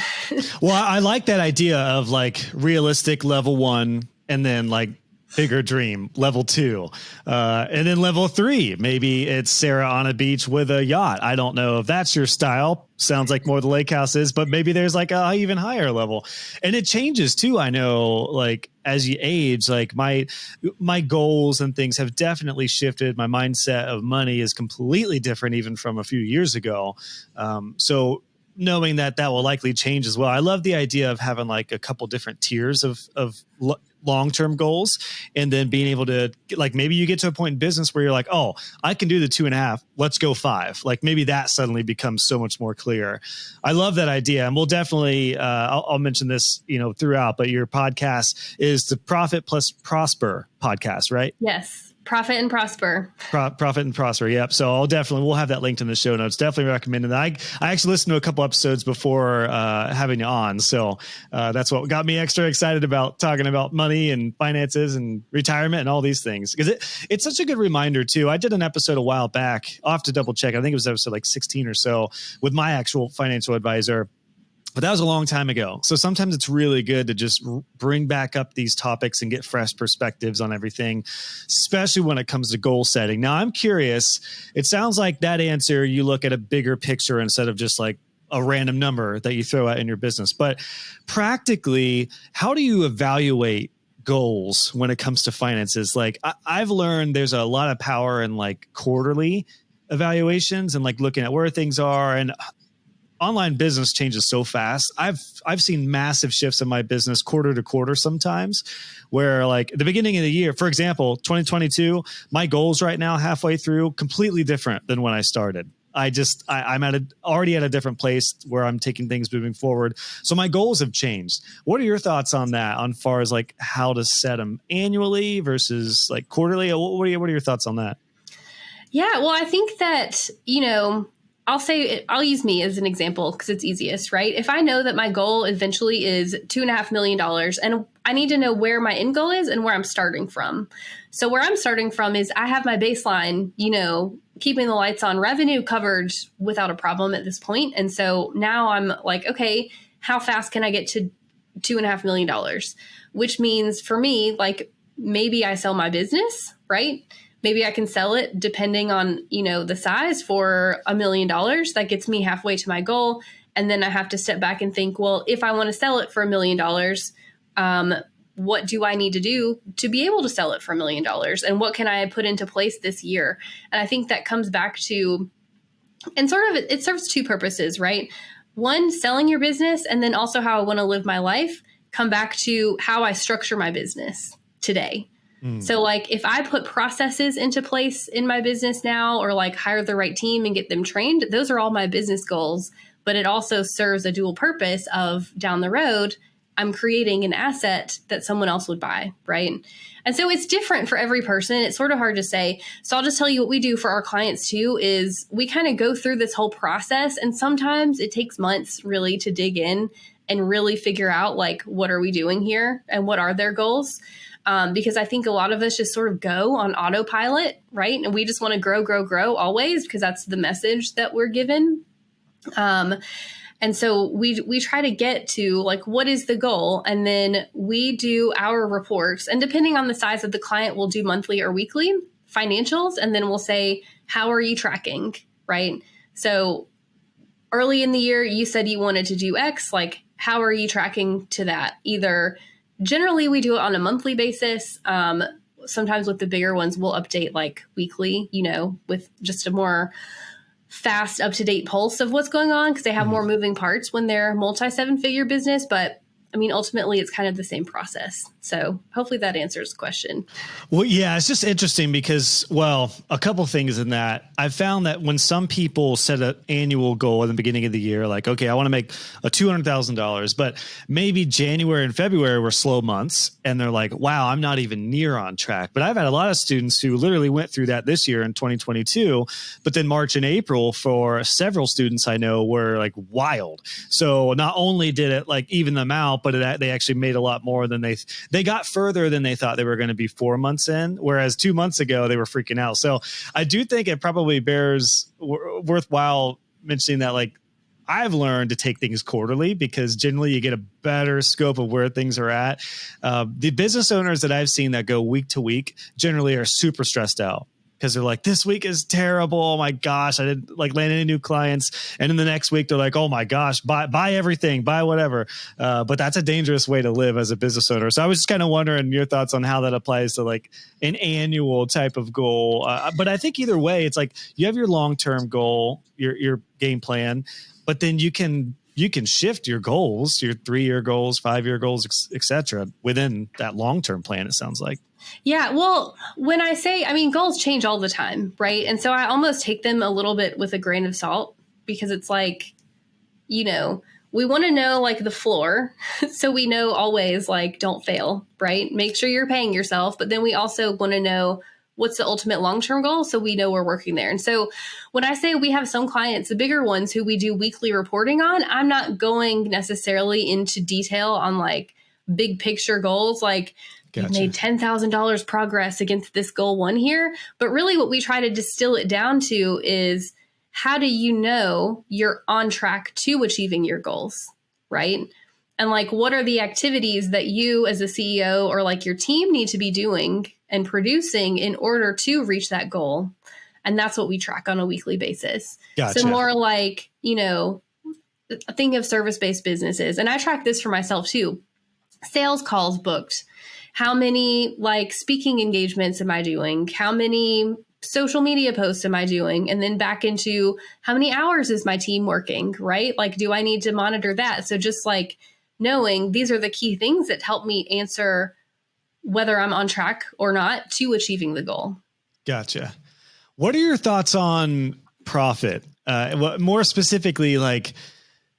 Well, I like that idea of like realistic level 1 and then like bigger dream level 2 and then level 3. Maybe it's Sarah on a beach with a yacht. I don't know if that's your style. Sounds like more the lake house is, but maybe there's like a even higher level, and it changes too. I know like as you age, like my goals and things have definitely shifted. My mindset of money is completely different even from a few years ago. So knowing that will likely change as well. I love the idea of having like a couple different tiers of long-term goals, and then being able to like, maybe you get to a point in business where you're like, oh, I can do the 2.5, let's go 5. Like maybe that suddenly becomes so much more clear. I love that idea. And we'll definitely, I'll mention this, throughout, but your podcast is the Profit Plus Prosper podcast, right? Yes. Profit and Prosper. Profit and Prosper. Yep. So we'll have that linked in the show notes. Definitely recommend that. I actually listened to a couple episodes before having you on. So that's what got me extra excited about talking about money and finances and retirement and all these things. Because it's such a good reminder too. I did an episode a while back. I'll have to double check. I think it was episode like 16 or so with my actual financial advisor. But that was a long time ago. So sometimes it's really good to just bring back up these topics and get fresh perspectives on everything, especially when it comes to goal setting. Now, I'm curious. It sounds like that answer, you look at a bigger picture instead of just like a random number that you throw out in your business. But practically, how do you evaluate goals when it comes to finances? Like I've learned there's a lot of power in like quarterly evaluations and like looking at where things are, and online business changes so fast. I've seen massive shifts in my business quarter to quarter sometimes, where like at the beginning of the year, for example, 2022, my goals right now halfway through completely different than when I started. I'm already at a different place where I'm taking things moving forward. So my goals have changed. What are your thoughts on that, on far as like how to set them annually versus like quarterly? What are your thoughts on that? Yeah, well, I think that, I'll use me as an example because it's easiest, right? If I know that my goal eventually is $2.5 million, and I need to know where my end goal is and where I'm starting from. So where I'm starting from is I have my baseline, keeping the lights on revenue covered without a problem at this point. And so now I'm like, okay, how fast can I get to $2.5 million? Which means for me, like maybe I sell my business, right? Maybe I can sell it depending on, the size for $1 million. That gets me halfway to my goal. And then I have to step back and think, well, if I want to sell it for $1 million, what do I need to do to be able to sell it for $1 million? And what can I put into place this year? And I think that comes back to, and sort of it serves two purposes, right? One, selling your business, and then also how I want to live my life. come back to how I structure my business today. So like if I put processes into place in my business now, or like hire the right team and get them trained, those are all my business goals. But it also serves a dual purpose of down the road, I'm creating an asset that someone else would buy, right? And so it's different for every person. It's sort of hard to say. So I'll just tell you what we do for our clients too, is we kind of go through this whole process. And sometimes it takes months really to dig in and really figure out like, what are we doing here and what are their goals? Because I think a lot of us just sort of go on autopilot, right? And we just want to grow, grow, grow always, because that's the message that we're given. And so we try to get to like, what is the goal? And then we do our reports. And depending on the size of the client, we'll do monthly or weekly financials. And then we'll say, how are you tracking? Right? So early in the year, you said you wanted to do X, like, how are you tracking to that? Either generally we do it on a monthly basis. Sometimes with the bigger ones, we'll update like weekly, with just a more fast, up-to-date pulse of what's going on, because they have more moving parts when they're multi-7-figure business. But I mean, ultimately, it's kind of the same process. So hopefully that answers the question. Well, yeah, it's just interesting because, well, a couple things in that. I've found that when some people set an annual goal in the beginning of the year, like, okay, I want to make a $200,000, but maybe January and February were slow months. And they're like, wow, I'm not even near on track. But I've had a lot of students who literally went through that this year in 2022. But then March and April for several students I know were like wild. So not only did it like even them out, but they actually made a lot more than they got further than they thought they were going to be 4 months in, whereas 2 months ago they were freaking out. So I do think it probably bears worthwhile mentioning that, like, I've learned to take things quarterly because generally you get a better scope of where things are at. The business owners that I've seen that go week to week generally are super stressed out, because they're like, this week is terrible. Oh my gosh, I didn't like land any new clients. And then the next week they're like, oh my gosh, buy everything, buy whatever. But that's a dangerous way to live as a business owner. So I was just kind of wondering your thoughts on how that applies to like an annual type of goal. But I think either way, it's like you have your long-term goal, your game plan, but then you can shift your goals, your 3-year goals, 5-year goals, et cetera, within that long-term plan, it sounds like. Yeah, well, when I say, goals change all the time, right? And so I almost take them a little bit with a grain of salt, because it's like, we want to know like the floor. So we know always like, don't fail, right? Make sure you're paying yourself. But then we also want to know what's the ultimate long-term goal, so we know we're working there. And so when I say we have some clients, the bigger ones who we do weekly reporting on, I'm not going necessarily into detail on like big picture goals, like, Gotcha. You've made $10,000 progress against this goal one here. But really what we try to distill it down to is, how do you know you're on track to achieving your goals, right? And like, what are the activities that you as a CEO or like your team need to be doing and producing in order to reach that goal? And that's what we track on a weekly basis. Gotcha. So more like, think of service-based businesses. And I track this for myself too. Sales calls booked. How many like speaking engagements am I doing? How many social media posts am I doing? And then back into how many hours is my team working, right? Like, do I need to monitor that? So just like knowing these are the key things that help me answer whether I'm on track or not to achieving the goal. Gotcha. What are your thoughts on profit? More specifically, like,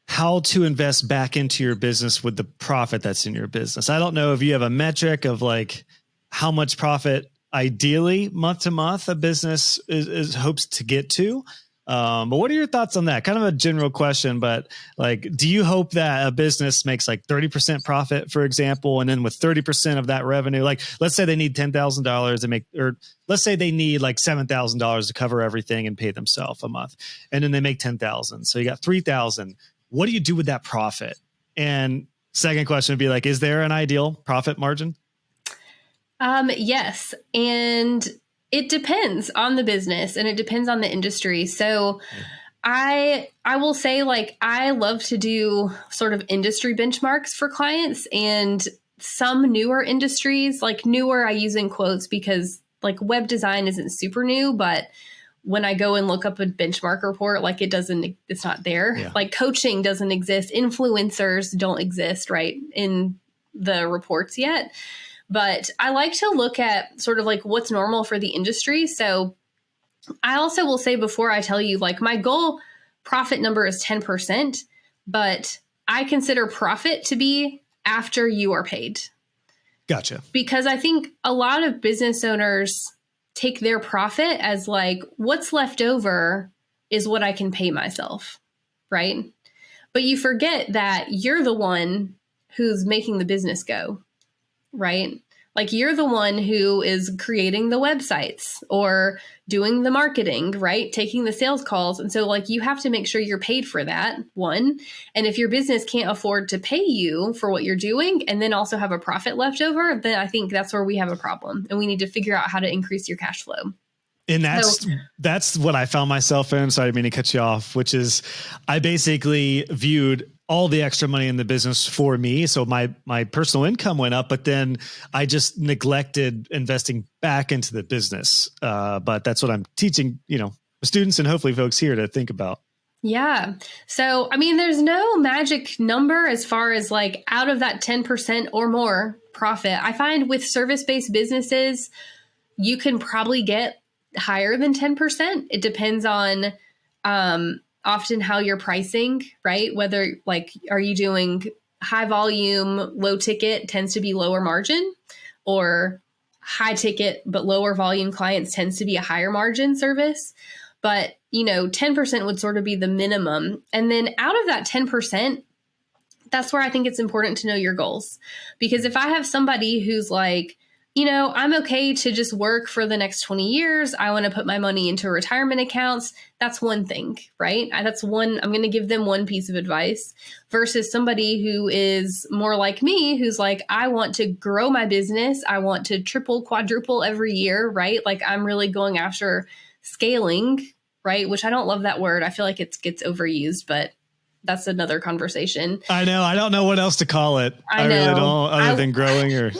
how to invest back into your business with the profit that's in your business. I don't know if you have a metric of like how much profit ideally month to month a business is hopes to get to. But what are your thoughts on that? Kind of a general question, but like, do you hope that a business makes like 30% profit, for example, and then with 30% of that revenue, like let's say they need $10,000 to make, or let's say they need like $7,000 to cover everything and pay themselves a month, and then they make 10,000. So you got 3,000. What do you do with that profit? And second question would be like, is there an ideal profit margin? Yes. And it depends on the business and it depends on the industry. So I will say, like, I love to do sort of industry benchmarks for clients, and some newer industries, like newer, I use in quotes because like web design isn't super new, but when I go and look up a benchmark report, like it's not there. Yeah. Like coaching doesn't exist. Influencers don't exist, right? In the reports yet. But I like to look at sort of like what's normal for the industry. So I also will say before I tell you, like my goal profit number is 10%, but I consider profit to be after you are paid. Gotcha. Because I think a lot of business owners take their profit as like, what's left over is what I can pay myself, right? But you forget that you're the one who's making the business go, right? Like you're the one who is creating the websites or doing the marketing, right? Taking the sales calls. And so like you have to make sure you're paid for that, one. And if your business can't afford to pay you for what you're doing and then also have a profit left over, then I think that's where we have a problem. And we need to figure out how to increase your cash flow. And that's what I found myself in. Sorry, I didn't mean to cut you off, which is I basically viewed all the extra money in the business for me. So my personal income went up, but then I just neglected investing back into the business. But that's what I'm teaching, students and hopefully folks here to think about. Yeah. So, I mean, there's no magic number as far as like out of that 10% or more profit. I find with service-based businesses, you can probably get higher than 10%. It depends on often how you're pricing, right? Whether like, are you doing high volume, low ticket tends to be lower margin, or high ticket but lower volume clients tends to be a higher margin service. But, 10% would sort of be the minimum. And then out of that 10%, that's where I think it's important to know your goals. Because if I have somebody who's like, I'm okay to just work for the next 20 years. I want to put my money into retirement accounts. That's one thing, right? I'm going to give them one piece of advice versus somebody who is more like me, who's like, I want to grow my business. I want to triple, quadruple every year, right? Like I'm really going after scaling, right? Which I don't love that word. I feel like it gets overused, but that's another conversation. I know. I don't know what else to call it. I know. Really don't, other than growing or...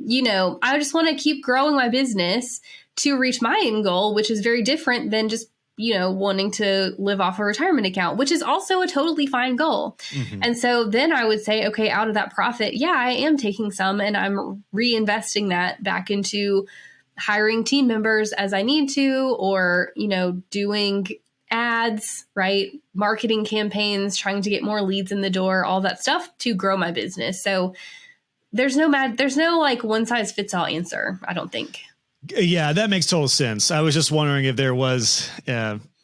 I just want to keep growing my business to reach my end goal, which is very different than just, wanting to live off a retirement account, which is also a totally fine goal. Mm-hmm. And so then I would say, okay, out of that profit, yeah, I am taking some and I'm reinvesting that back into hiring team members as I need to, or, doing ads, right? Marketing campaigns, trying to get more leads in the door, all that stuff to grow my business. So there's no like one size fits all answer, I don't think. Yeah, that makes total sense. I was just wondering if there was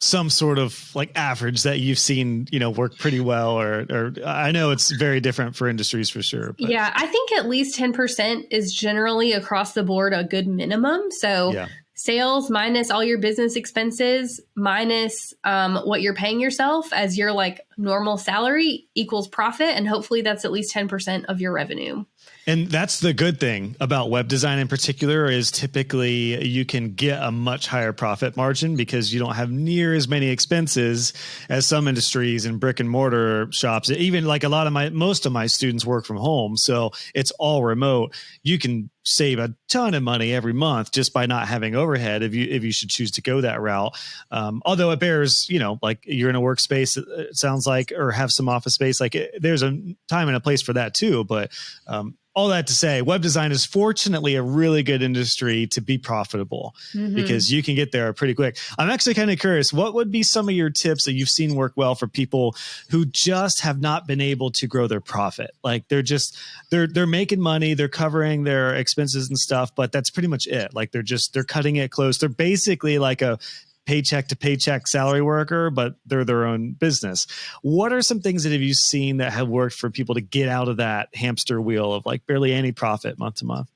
some sort of like average that you've seen, work pretty well, or I know it's very different for industries for sure. But. Yeah, I think at least 10% is generally across the board a good minimum. So yeah. Sales minus all your business expenses minus what you're paying yourself as your like normal salary equals profit. And hopefully that's at least 10% of your revenue. And that's the good thing about web design in particular is typically you can get a much higher profit margin because you don't have near as many expenses as some industries and brick and mortar shops. Even like most of my students work from home, so it's all remote. You can save a ton of money every month just by not having overhead if you should choose to go that route. Although it bears, like you're in a workspace, it sounds like, or have some office space, like there's a time and a place for that too. But all that to say, web design is fortunately a really good industry to be profitable because you can get there pretty quick. I'm actually kind of curious, what would be some of your tips that you've seen work well for people who just have not been able to grow their profit? Like they're making money, they're covering their expenses and stuff, but that's pretty much it. Like they're cutting it close. They're basically like a paycheck to paycheck salary worker, but they're their own business. What are some things that have you seen that have worked for people to get out of that hamster wheel of like barely any profit month to month?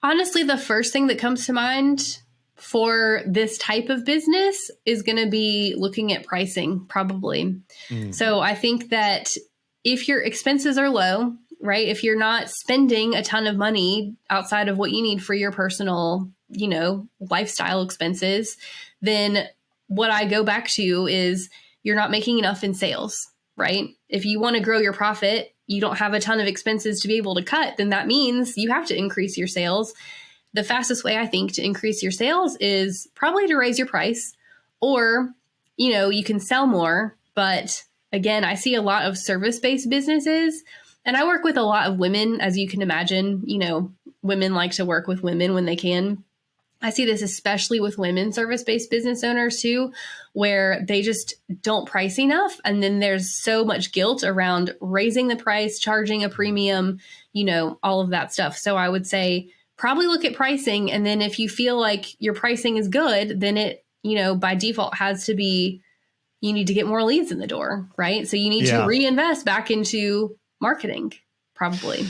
Honestly, the first thing that comes to mind for this type of business is going to be looking at pricing, probably. So I think that if your expenses are low, right? If you're not spending a ton of money outside of what you need for your personal, lifestyle expenses, then what I go back to is you're not making enough in sales, right? If you want to grow your profit, you don't have a ton of expenses to be able to cut, then that means you have to increase your sales. The fastest way I think to increase your sales is probably to raise your price, or, you can sell more. But again, I see a lot of service-based businesses And I work with a lot of women, as you can imagine. Women like to work with women when they can. I see this especially with women service-based business owners too, where they just don't price enough. And then there's so much guilt around raising the price, charging a premium, all of that stuff. So I would say probably look at pricing. And then if you feel like your pricing is good, then it, by default has to be, you need to get more leads in the door, right? So you need to reinvest back into marketing, probably.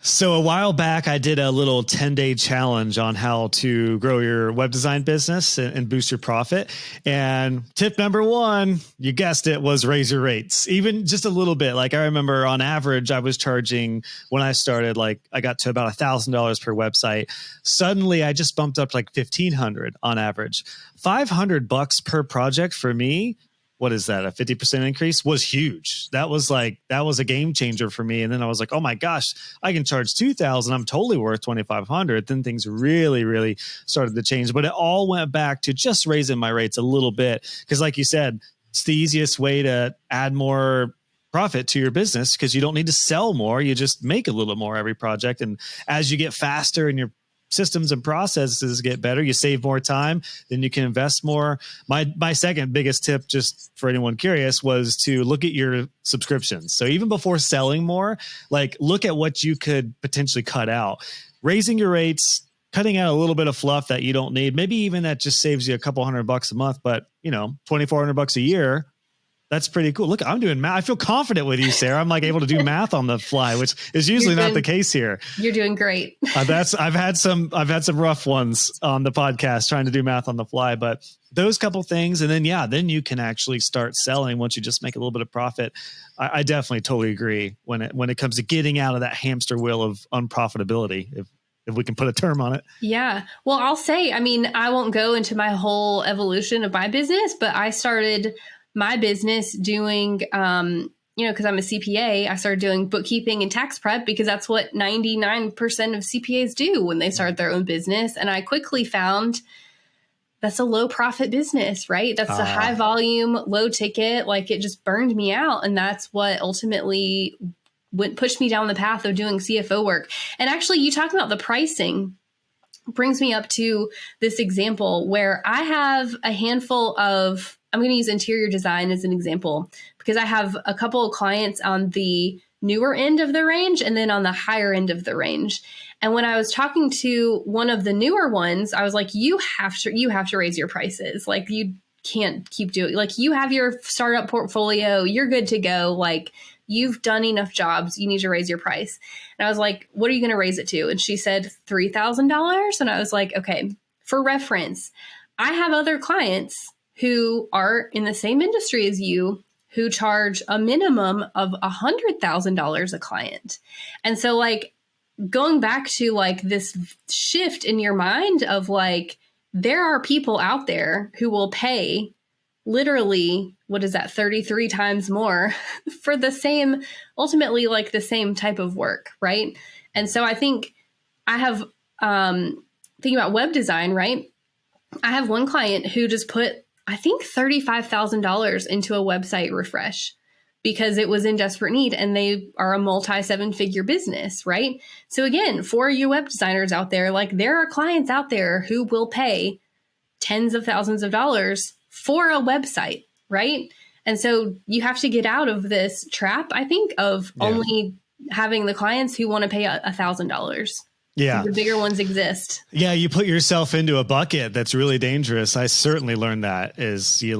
So a while back, I did a little 10-day challenge on how to grow your web design business and boost your profit. And tip number one, you guessed it, was raise your rates, even just a little bit. Like I remember on average, I was charging when I started, like I got to about $1,000 per website. Suddenly I just bumped up to like $1,500 on average. $500 per project for me. What is that? A 50% increase was huge. That was a game changer for me. And then I was like, oh my gosh, I can charge $2,000. I'm totally worth $2,500. Then things really, really started to change. But it all went back to just raising my rates a little bit. Because like you said, it's the easiest way to add more profit to your business because you don't need to sell more. You just make a little more every project. And as you get faster and your systems and processes get better, you save more time, then you can invest more. My second biggest tip, just for anyone curious, was to look at your subscriptions. So even before selling more, like look at what you could potentially cut out. Raising your rates, cutting out a little bit of fluff that you don't need, maybe even that just saves you a couple $100 a month, but $2,400 a year. That's pretty cool. Look, I'm doing math. I feel confident with you, Sarah. I'm like able to do math on the fly, which is usually not the case here. You're doing great. I've had some rough ones on the podcast trying to do math on the fly, but those couple things. And then, then you can actually start selling once you just make a little bit of profit. I definitely totally agree when it comes to getting out of that hamster wheel of unprofitability, if we can put a term on it. Yeah. Well, I'll say, I won't go into my whole evolution of my business, but I started my business doing, because I'm a CPA, I started doing bookkeeping and tax prep because that's what 99% of CPAs do when they start their own business. And I quickly found that's a low profit business, right? That's a high volume, low ticket. Like it just burned me out. And that's what ultimately pushed me down the path of doing CFO work. And actually, you talking about the pricing brings me up to this example where I have a handful of, I'm going to use interior design as an example because I have a couple of clients on the newer end of the range and then on the higher end of the range. And when I was talking to one of the newer ones, I was like, you have to raise your prices. Like you can't keep doing, like you have your startup portfolio, you're good to go. Like you've done enough jobs, you need to raise your price. And I was like, what are you going to raise it to? And she said $3,000. And I was like, okay, for reference, I have other clients who are in the same industry as you who charge a minimum of $100,000 a client. And so like going back to like this shift in your mind of like, there are people out there who will pay literally, what is that, 33 times more for the same, ultimately like the same type of work, right? And so I think I have, thinking about web design, right? I have one client who just put, I think $35,000 into a website refresh because it was in desperate need and they are a multi-7-figure business, right? So again, for you web designers out there, like there are clients out there who will pay tens of thousands of dollars for a website, right? And so you have to get out of this trap, I think, of only having the clients who want to pay $1,000. Yeah. The bigger ones exist. Yeah. You put yourself into a bucket that's really dangerous. I certainly learned that is you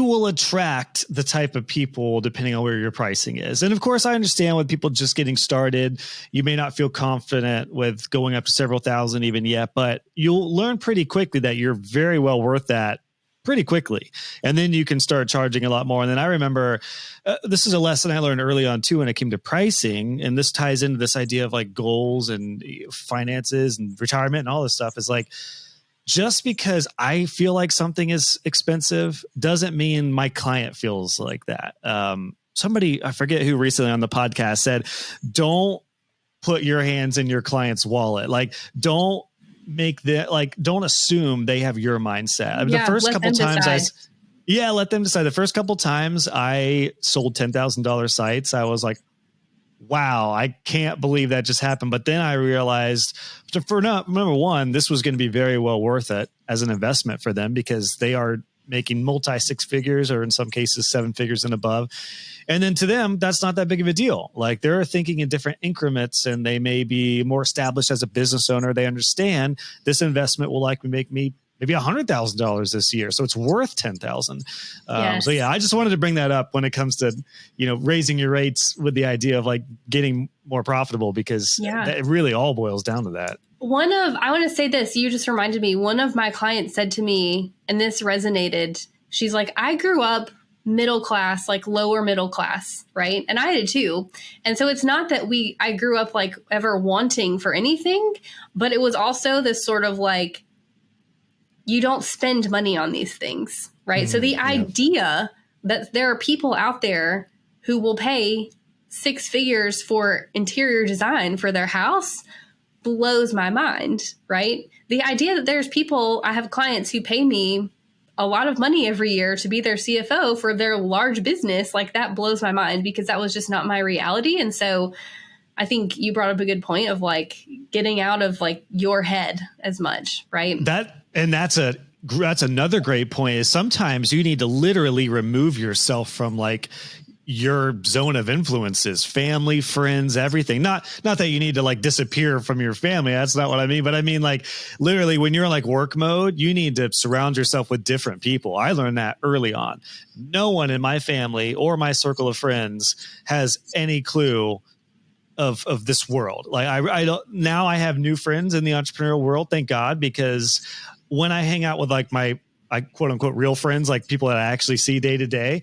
will attract the type of people depending on where your pricing is. And of course, I understand with people just getting started, you may not feel confident with going up to several thousand even yet, but you'll learn pretty quickly that you're very well worth that pretty quickly. And then you can start charging a lot more. And then I remember this is a lesson I learned early on too when it came to pricing. And this ties into this idea of like goals and finances and retirement and all this stuff is like, just because I feel like something is expensive doesn't mean my client feels like that. Somebody, I forget who recently on the podcast said, don't put your hands in your client's wallet. Like don't assume they have your mindset. I mean, the first couple times let them decide. The first couple times I sold $10,000 sites, I was like, wow, I can't believe that just happened. But then I realized number one, this was going to be very well worth it as an investment for them because they are making multi 6 figures or in some cases 7 figures and above. And then to them, that's not that big of a deal. Like they're thinking in different increments and they may be more established as a business owner. They understand this investment will likely make me maybe $100,000 this year. So it's worth 10,000. Yes. So yeah, I just wanted to bring that up when it comes to, raising your rates with the idea of like getting more profitable because it really all boils down to that. I want to say this, you just reminded me, one of my clients said to me, and this resonated. She's like, I grew up middle class, like lower middle class, right? And I did too. And so it's not that I grew up like ever wanting for anything, but it was also this sort of like, you don't spend money on these things, right? So the idea that there are people out there who will pay 6 figures for interior design for their house blows my mind, right? The idea that there's people, I have clients who pay me a lot of money every year to be their CFO for their large business, like that blows my mind because that was just not my reality. And so I think you brought up a good point of like getting out of like your head as much, right? That's another great point is sometimes you need to literally remove yourself from like your zone of influences, family, friends, everything. Not that you need to like disappear from your family. That's not what I mean. But I mean, like literally when you're in like work mode, you need to surround yourself with different people. I learned that early on. No one in my family or my circle of friends has any clue of this world. Like I don't, now I have new friends in the entrepreneurial world. Thank God, because when I hang out with like my quote unquote real friends, like people that I actually see day to day.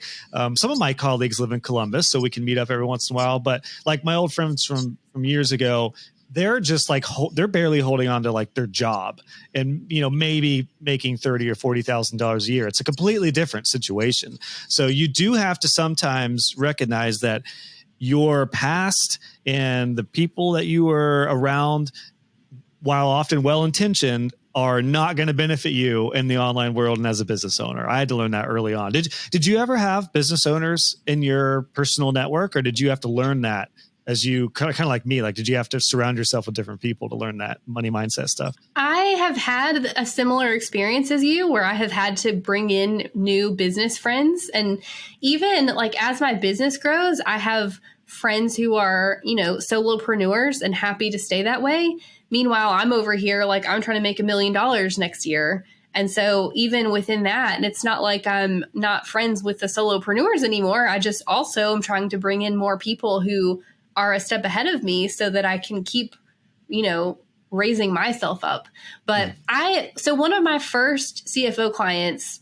Some of my colleagues live in Columbus, so we can meet up every once in a while. But like my old friends from years ago, they're just like, they're barely holding on to like their job and, maybe making $30,000 or $40,000 a year. It's a completely different situation. So you do have to sometimes recognize that your past and the people that you were around, while often well-intentioned, are not going to benefit you in the online world and as a business owner. I had to learn that early on. Did you ever have business owners in your personal network, or did you have to learn that as you kind of like me? Like, did you have to surround yourself with different people to learn that money mindset stuff? I have had a similar experience as you where I have had to bring in new business friends. And even like as my business grows, I have friends who are, solopreneurs and happy to stay that way. Meanwhile, I'm over here, like I'm trying to make $1 million next year. And so even within that, and it's not like I'm not friends with the solopreneurs anymore. I just also am trying to bring in more people who are a step ahead of me so that I can keep, raising myself up. But so one of my first CFO clients,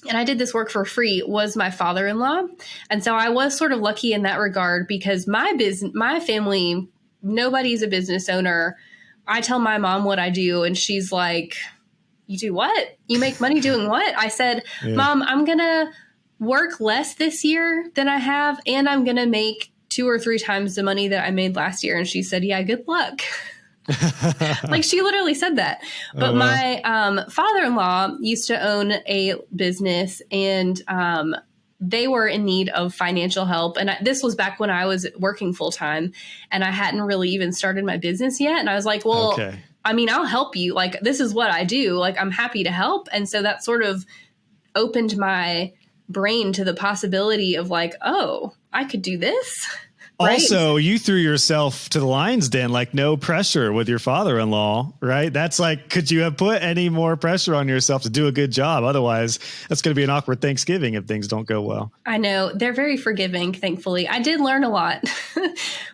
and I did this work for free, was my father-in-law. And so I was sort of lucky in that regard because my family, nobody's a business owner. I tell my mom what I do and she's like, you do what? You make money doing what? I said, Mom, I'm going to work less this year than I have. And I'm going to make 2 or 3 times the money that I made last year. And she said, yeah, good luck. Like she literally said that. But my father-in-law used to own a business and they were in need of financial help. And this was back when I was working full time and I hadn't really even started my business yet. And I was like, well, I mean, I'll help you. Like, this is what I do. Like, I'm happy to help. And so that sort of opened my brain to the possibility of like, oh, I could do this. Right? Also, you threw yourself to the lion's den, like no pressure with your father-in-law, right? That's like, could you have put any more pressure on yourself to do a good job? Otherwise, that's going to be an awkward Thanksgiving if things don't go well. I know. They're very forgiving, thankfully. I did learn a lot.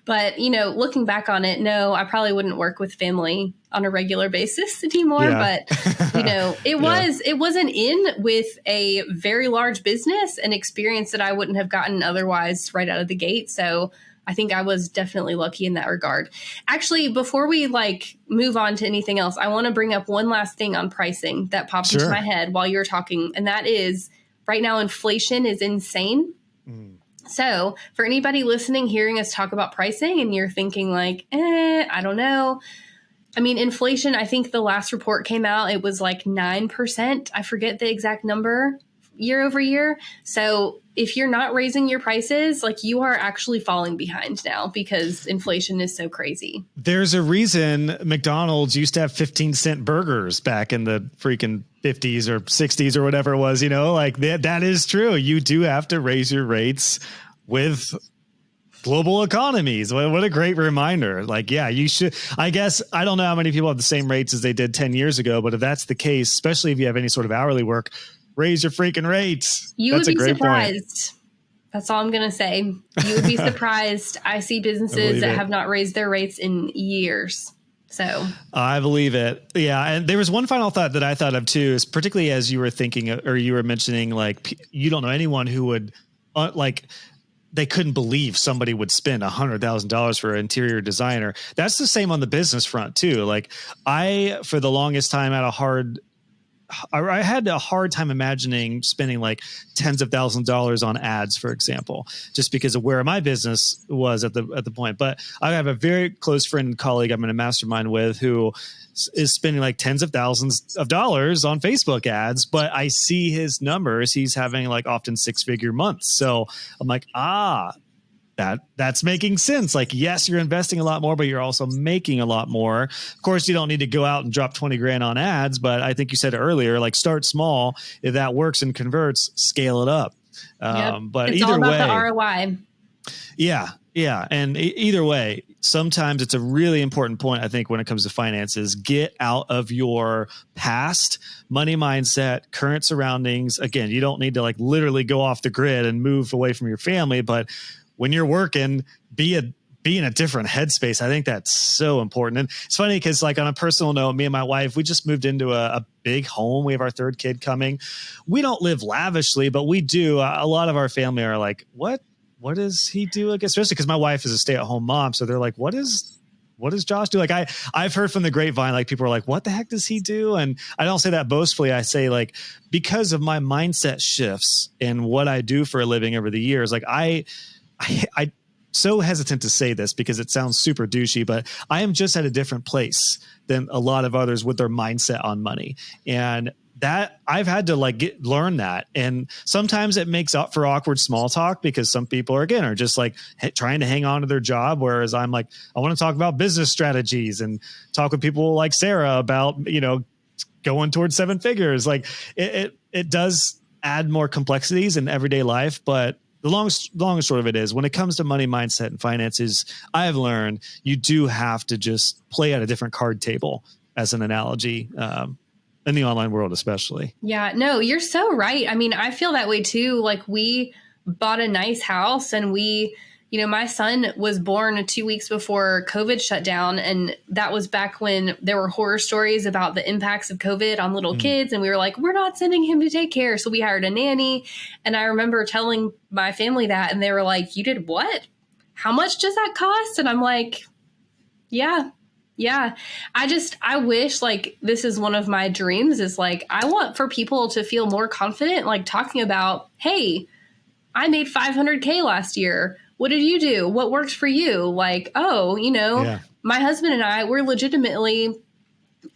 But, looking back on it, no, I probably wouldn't work with family on a regular basis anymore. Yeah. But, it wasn't in with a very large business, an experience that I wouldn't have gotten otherwise right out of the gate. So I think I was definitely lucky in that regard. Actually, before we move on to anything else, I want to bring up one last thing on pricing that popped into my head while you were talking. And that is right now, inflation is insane. So for anybody listening, hearing us talk about pricing and you're thinking I don't know. I mean, inflation, I think the last report came out, it was 9%. I forget the exact number year over year. So if you're not raising your prices, like you are actually falling behind now because inflation is so crazy. There's a reason McDonald's used to have 15-cent burgers back in the freaking 50s or 60s or whatever it was, like that is true. You do have to raise your rates with global economies. What a great reminder. Like, yeah, you should. I guess I don't know how many people have the same rates as they did 10 years ago, but if that's the case, especially if you have any sort of hourly work, raise your freaking rates. You would be surprised. That's all I'm going to say. You would be surprised. I see businesses that have not raised their rates in years. So I believe it. Yeah. And there was one final thought that I thought of too, is particularly as you were thinking or you were mentioning, like, you don't know anyone who would they couldn't believe somebody would spend $100,000 for an interior designer. That's the same on the business front too. Like for the longest time I had a hard time imagining spending like tens of thousands of dollars on ads, for example, just because of where my business was at the point. But I have a very close friend and colleague I'm in a mastermind with who is spending like tens of thousands of dollars on Facebook ads, but I see his numbers. He's having like often 6-figure months. So I'm like, that's making sense. Like, yes, you're investing a lot more, but you're also making a lot more. Of course, you don't need to go out and drop 20 grand on ads, but I think you said earlier, like start small. If that works and converts, scale it up. But it's either all about way, the ROI. Yeah. And either way, sometimes it's a really important point, I think, when it comes to finances. Get out of your past money mindset, current surroundings. Again, you don't need to like literally go off the grid and move away from your family, but when you're working, be in a different headspace. I think that's so important. And it's funny because like on a personal note, me and my wife, we just moved into a big home. We have our third kid coming. We don't live lavishly, but we do. A lot of our family are like, what does he do? Like, especially because my wife is a stay-at-home mom. So they're like, what does Josh do? Like I've heard from the grapevine, like people are like, what the heck does he do? And I don't say that boastfully. I say like, because of my mindset shifts and what I do for a living over the years, like I so hesitant to say this because it sounds super douchey, but I am just at a different place than a lot of others with their mindset on money. And that I've had to like learn that. And sometimes it makes up for awkward small talk because some people are just like trying to hang on to their job. Whereas I'm like, I want to talk about business strategies and talk with people like Sarah about, going towards 7 figures. Like it does add more complexities in everyday life, but the long and short of it is when it comes to money mindset and finances, I have learned you do have to just play at a different card table as an analogy, in the online world, especially. Yeah, no, you're so right. I mean, I feel that way too. Like we bought a nice house and my son was born 2 weeks before COVID shut down. And that was back when there were horror stories about the impacts of COVID on little kids. And we were like, we're not sending him to daycare. So we hired a nanny. And I remember telling my family that, and they were like, you did what? How much does that cost? And I'm like, yeah. I wish like this is one of my dreams is like, I want for people to feel more confident, like talking about, hey, I made $500K last year. What did you do? What worked for you? Like, my husband and I, we're legitimately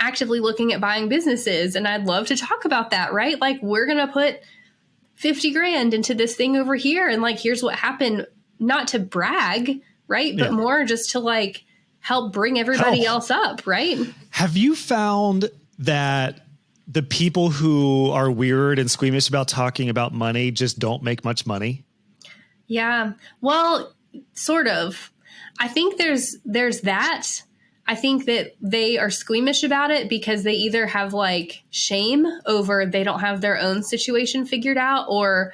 actively looking at buying businesses. And I'd love to talk about that, right? Like we're going to put 50 grand into this thing over here. And like, here's what happened, not to brag, right? But more just to like help bring everybody else up, right? Have you found that the people who are weird and squeamish about talking about money just don't make much money? Yeah, well, sort of. I think there's that. I think that they are squeamish about it because they either have like shame over they don't have their own situation figured out or,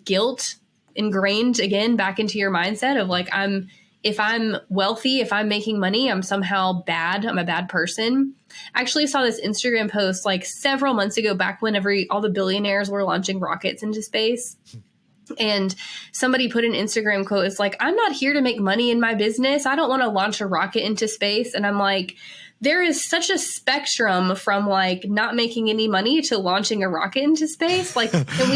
guilt ingrained again back into your mindset of like, if I'm wealthy, if I'm making money, I'm somehow bad. I'm a bad person. I actually saw this Instagram post like several months ago back whenever all the billionaires were launching rockets into space. And somebody put an Instagram quote. It's like, I'm not here to make money in my business. I don't want to launch a rocket into space. And I'm like, there is such a spectrum from like not making any money to launching a rocket into space. Like, can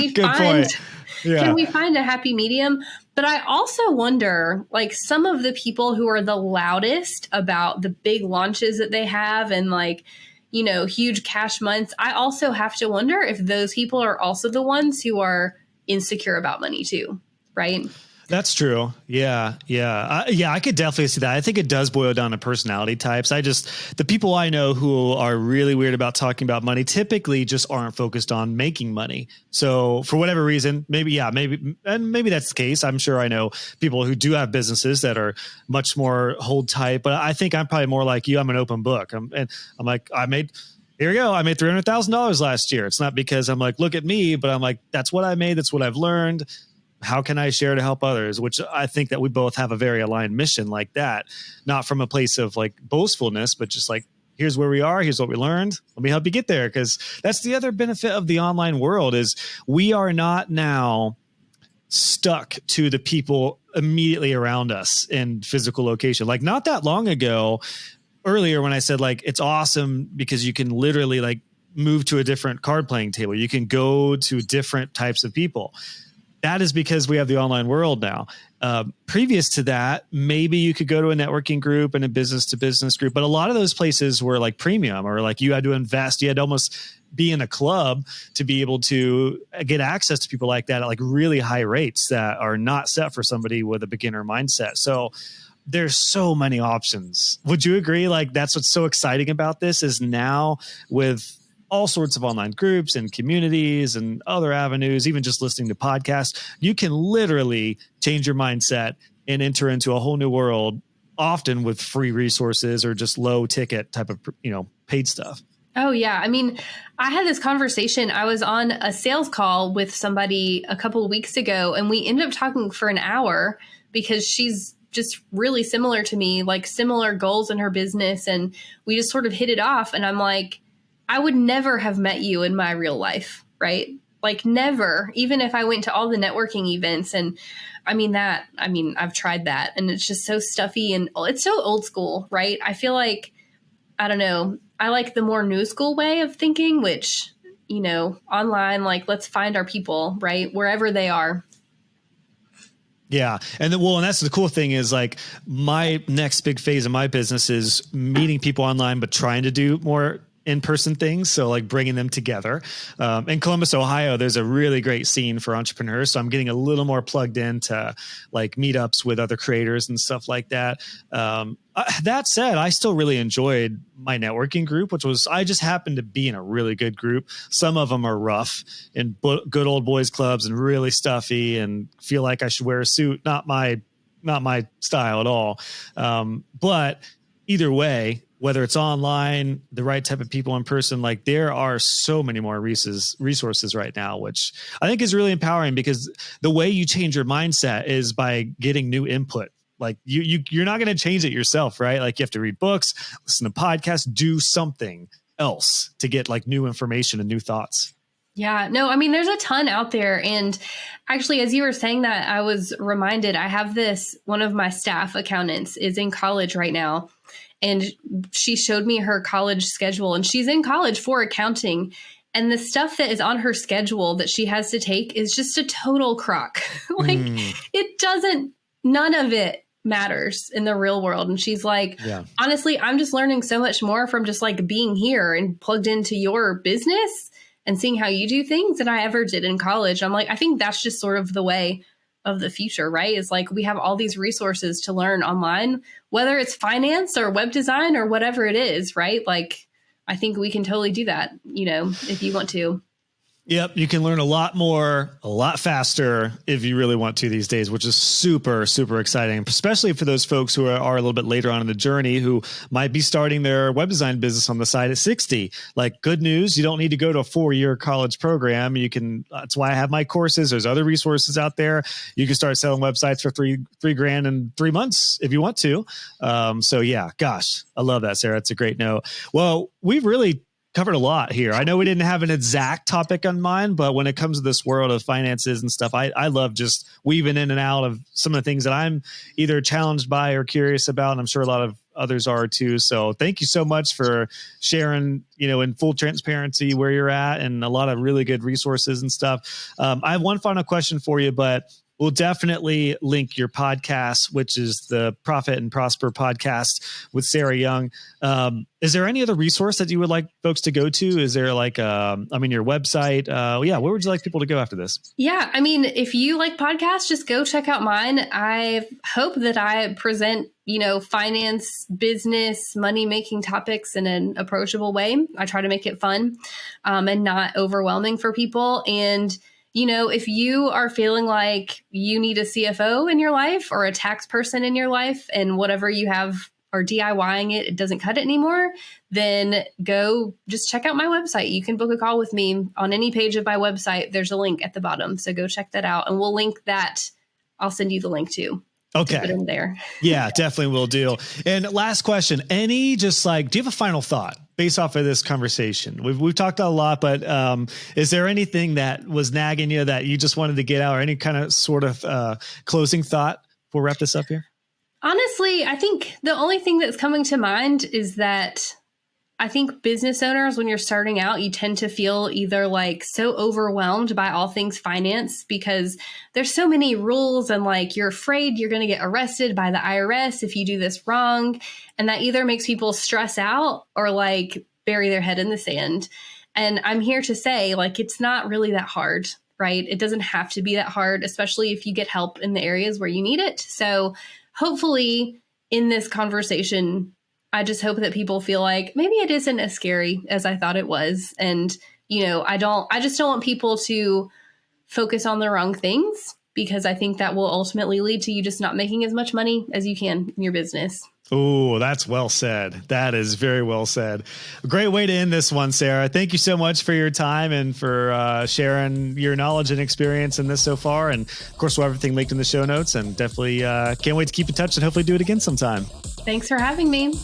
we find a happy medium? But I also wonder, like some of the people who are the loudest about the big launches that they have and like, huge cash months, I also have to wonder if those people are also the ones who are insecure about money too, right? That's true. Yeah. I could definitely see that. I think it does boil down to personality types. The people I know who are really weird about talking about money typically just aren't focused on making money. So for whatever reason, maybe that's the case. I'm sure I know people who do have businesses that are much more hold tight, but I think I'm probably more like you. I'm an open book. Here we go. I made $300,000 last year. It's not because I'm like, look at me, but I'm like, that's what I made. That's what I've learned. How can I share to help others? Which I think that we both have a very aligned mission like that, not from a place of like boastfulness, but just like, here's where we are. Here's what we learned. Let me help you get there. Cause that's the other benefit of the online world is we are not now stuck to the people immediately around us in physical location. Like not that long ago, earlier when I said like, it's awesome because you can literally like move to a different card playing table. You can go to different types of people. That is because we have the online world now. Previous to that, maybe you could go to a networking group and a business to business group, but a lot of those places were like premium or like you had to invest. You had to almost be in a club to be able to get access to people like that at like really high rates that are not set for somebody with a beginner mindset. So there's so many options. Would you agree? Like that's what's so exciting about this is now with all sorts of online groups and communities and other avenues, even just listening to podcasts, you can literally change your mindset and enter into a whole new world, often with free resources or just low ticket type of, paid stuff. Oh, yeah. I mean, I had this conversation. I was on a sales call with somebody a couple of weeks ago, and we ended up talking for an hour because she's just really similar to me, like similar goals in her business. And we just sort of hit it off. And I'm like, I would never have met you in my real life, right? Like never, even if I went to all the networking events. And I've tried that and it's just so stuffy and it's so old school, right? I feel like, I don't know, I like the more new school way of thinking, which, online, like let's find our people, right? Wherever they are. Yeah. And that's the cool thing is like my next big phase of my business is meeting people online, but trying to do more in-person things. So like bringing them together. In Columbus, Ohio, there's a really great scene for entrepreneurs. So I'm getting a little more plugged into like meetups with other creators and stuff like that. That said, I still really enjoyed my networking group, I just happened to be in a really good group. Some of them are rough and good old boys clubs and really stuffy and feel like I should wear a suit. Not my style at all. But either way, whether it's online, the right type of people in person, like there are so many more resources right now, which I think is really empowering because the way you change your mindset is by getting new input. Like you're not going to change it yourself, right? Like you have to read books, listen to podcasts, do something else to get like new information and new thoughts. Yeah, no, I mean, there's a ton out there. And actually, as you were saying that, I was reminded, I have one of my staff accountants is in college right now. And she showed me her college schedule and she's in college for accounting. And the stuff that is on her schedule that she has to take is just a total crock. None of it matters in the real world. And she's like, honestly, I'm just learning so much more from just like being here and plugged into your business and seeing how you do things than I ever did in college. I'm like, I think that's just sort of the way of the future, right? Is like we have all these resources to learn online, whether it's finance or web design or whatever it is, right? Like, I think we can totally do that, if you want to. Yep. You can learn a lot more, a lot faster if you really want to these days, which is super, super exciting, especially for those folks who are a little bit later on in the journey who might be starting their web design business on the side at 60. Like good news, you don't need to go to a 4-year college program. That's why I have my courses. There's other resources out there. You can start selling websites for $3,000 in 3 months if you want to. So yeah, gosh, I love that, Sarah. It's a great note. Well, we've really covered a lot here. I know we didn't have an exact topic on mind, but when it comes to this world of finances and stuff, I love just weaving in and out of some of the things that I'm either challenged by or curious about. And I'm sure a lot of others are too. So thank you so much for sharing, in full transparency where you're at and a lot of really good resources and stuff. I have one final question for you, but We'll definitely link your podcast, which is the Profit and Prosper podcast with Sarah Young. Is there any other resource that you would like folks to go to? Is there like, your website? Where would you like people to go after this? Yeah. I mean, if you like podcasts, just go check out mine. I hope that I present, finance, business, money-making topics in an approachable way. I try to make it fun and not overwhelming for people. And if you are feeling like you need a CFO in your life or a tax person in your life and whatever you have or DIYing it doesn't cut it anymore, then go just check out my website. You can book a call with me on any page of my website. There's a link at the bottom. So go check that out and we'll link that. I'll send you the link too. Okay. Put in there. Yeah, definitely will do. And last question, do you have a final thought based off of this conversation? We've talked a lot, but is there anything that was nagging you that you just wanted to get out or any kind of sort of closing thought? We'll wrap this up here. Honestly, I think the only thing that's coming to mind is that I think business owners, when you're starting out, you tend to feel either like so overwhelmed by all things finance because there's so many rules and like you're afraid you're going to get arrested by the IRS if you do this wrong. And that either makes people stress out or like bury their head in the sand. And I'm here to say like it's not really that hard, right? It doesn't have to be that hard, especially if you get help in the areas where you need it. So hopefully in this conversation, I just hope that people feel like maybe it isn't as scary as I thought it was. And, I just don't want people to focus on the wrong things because I think that will ultimately lead to you just not making as much money as you can in your business. Oh, that's well said. That is very well said. A great way to end this one, Sarah. Thank you so much for your time and for sharing your knowledge and experience in this so far. And of course, we'll have everything linked in the show notes and definitely can't wait to keep in touch and hopefully do it again sometime. Thanks for having me.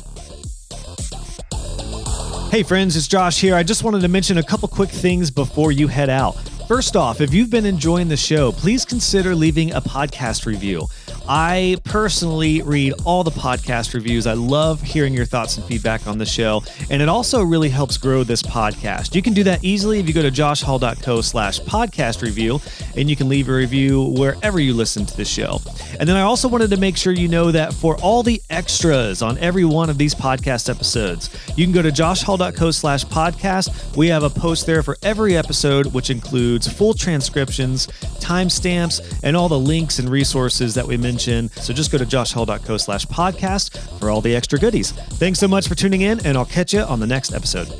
Hey friends, it's Josh here. I just wanted to mention a couple quick things before you head out. First off, if you've been enjoying the show, please consider leaving a podcast review. I personally read all the podcast reviews. I love hearing your thoughts and feedback on the show, and it also really helps grow this podcast. You can do that easily if you go to joshhall.co/podcast review, and you can leave a review wherever you listen to the show. And then I also wanted to make sure you know that for all the extras on every one of these podcast episodes, you can go to joshhall.co/podcast. We have a post there for every episode, which includes full transcriptions, timestamps, and all the links and resources that we mentioned. So just go to joshhall.co/podcast for all the extra goodies. Thanks so much for tuning in, and I'll catch you on the next episode.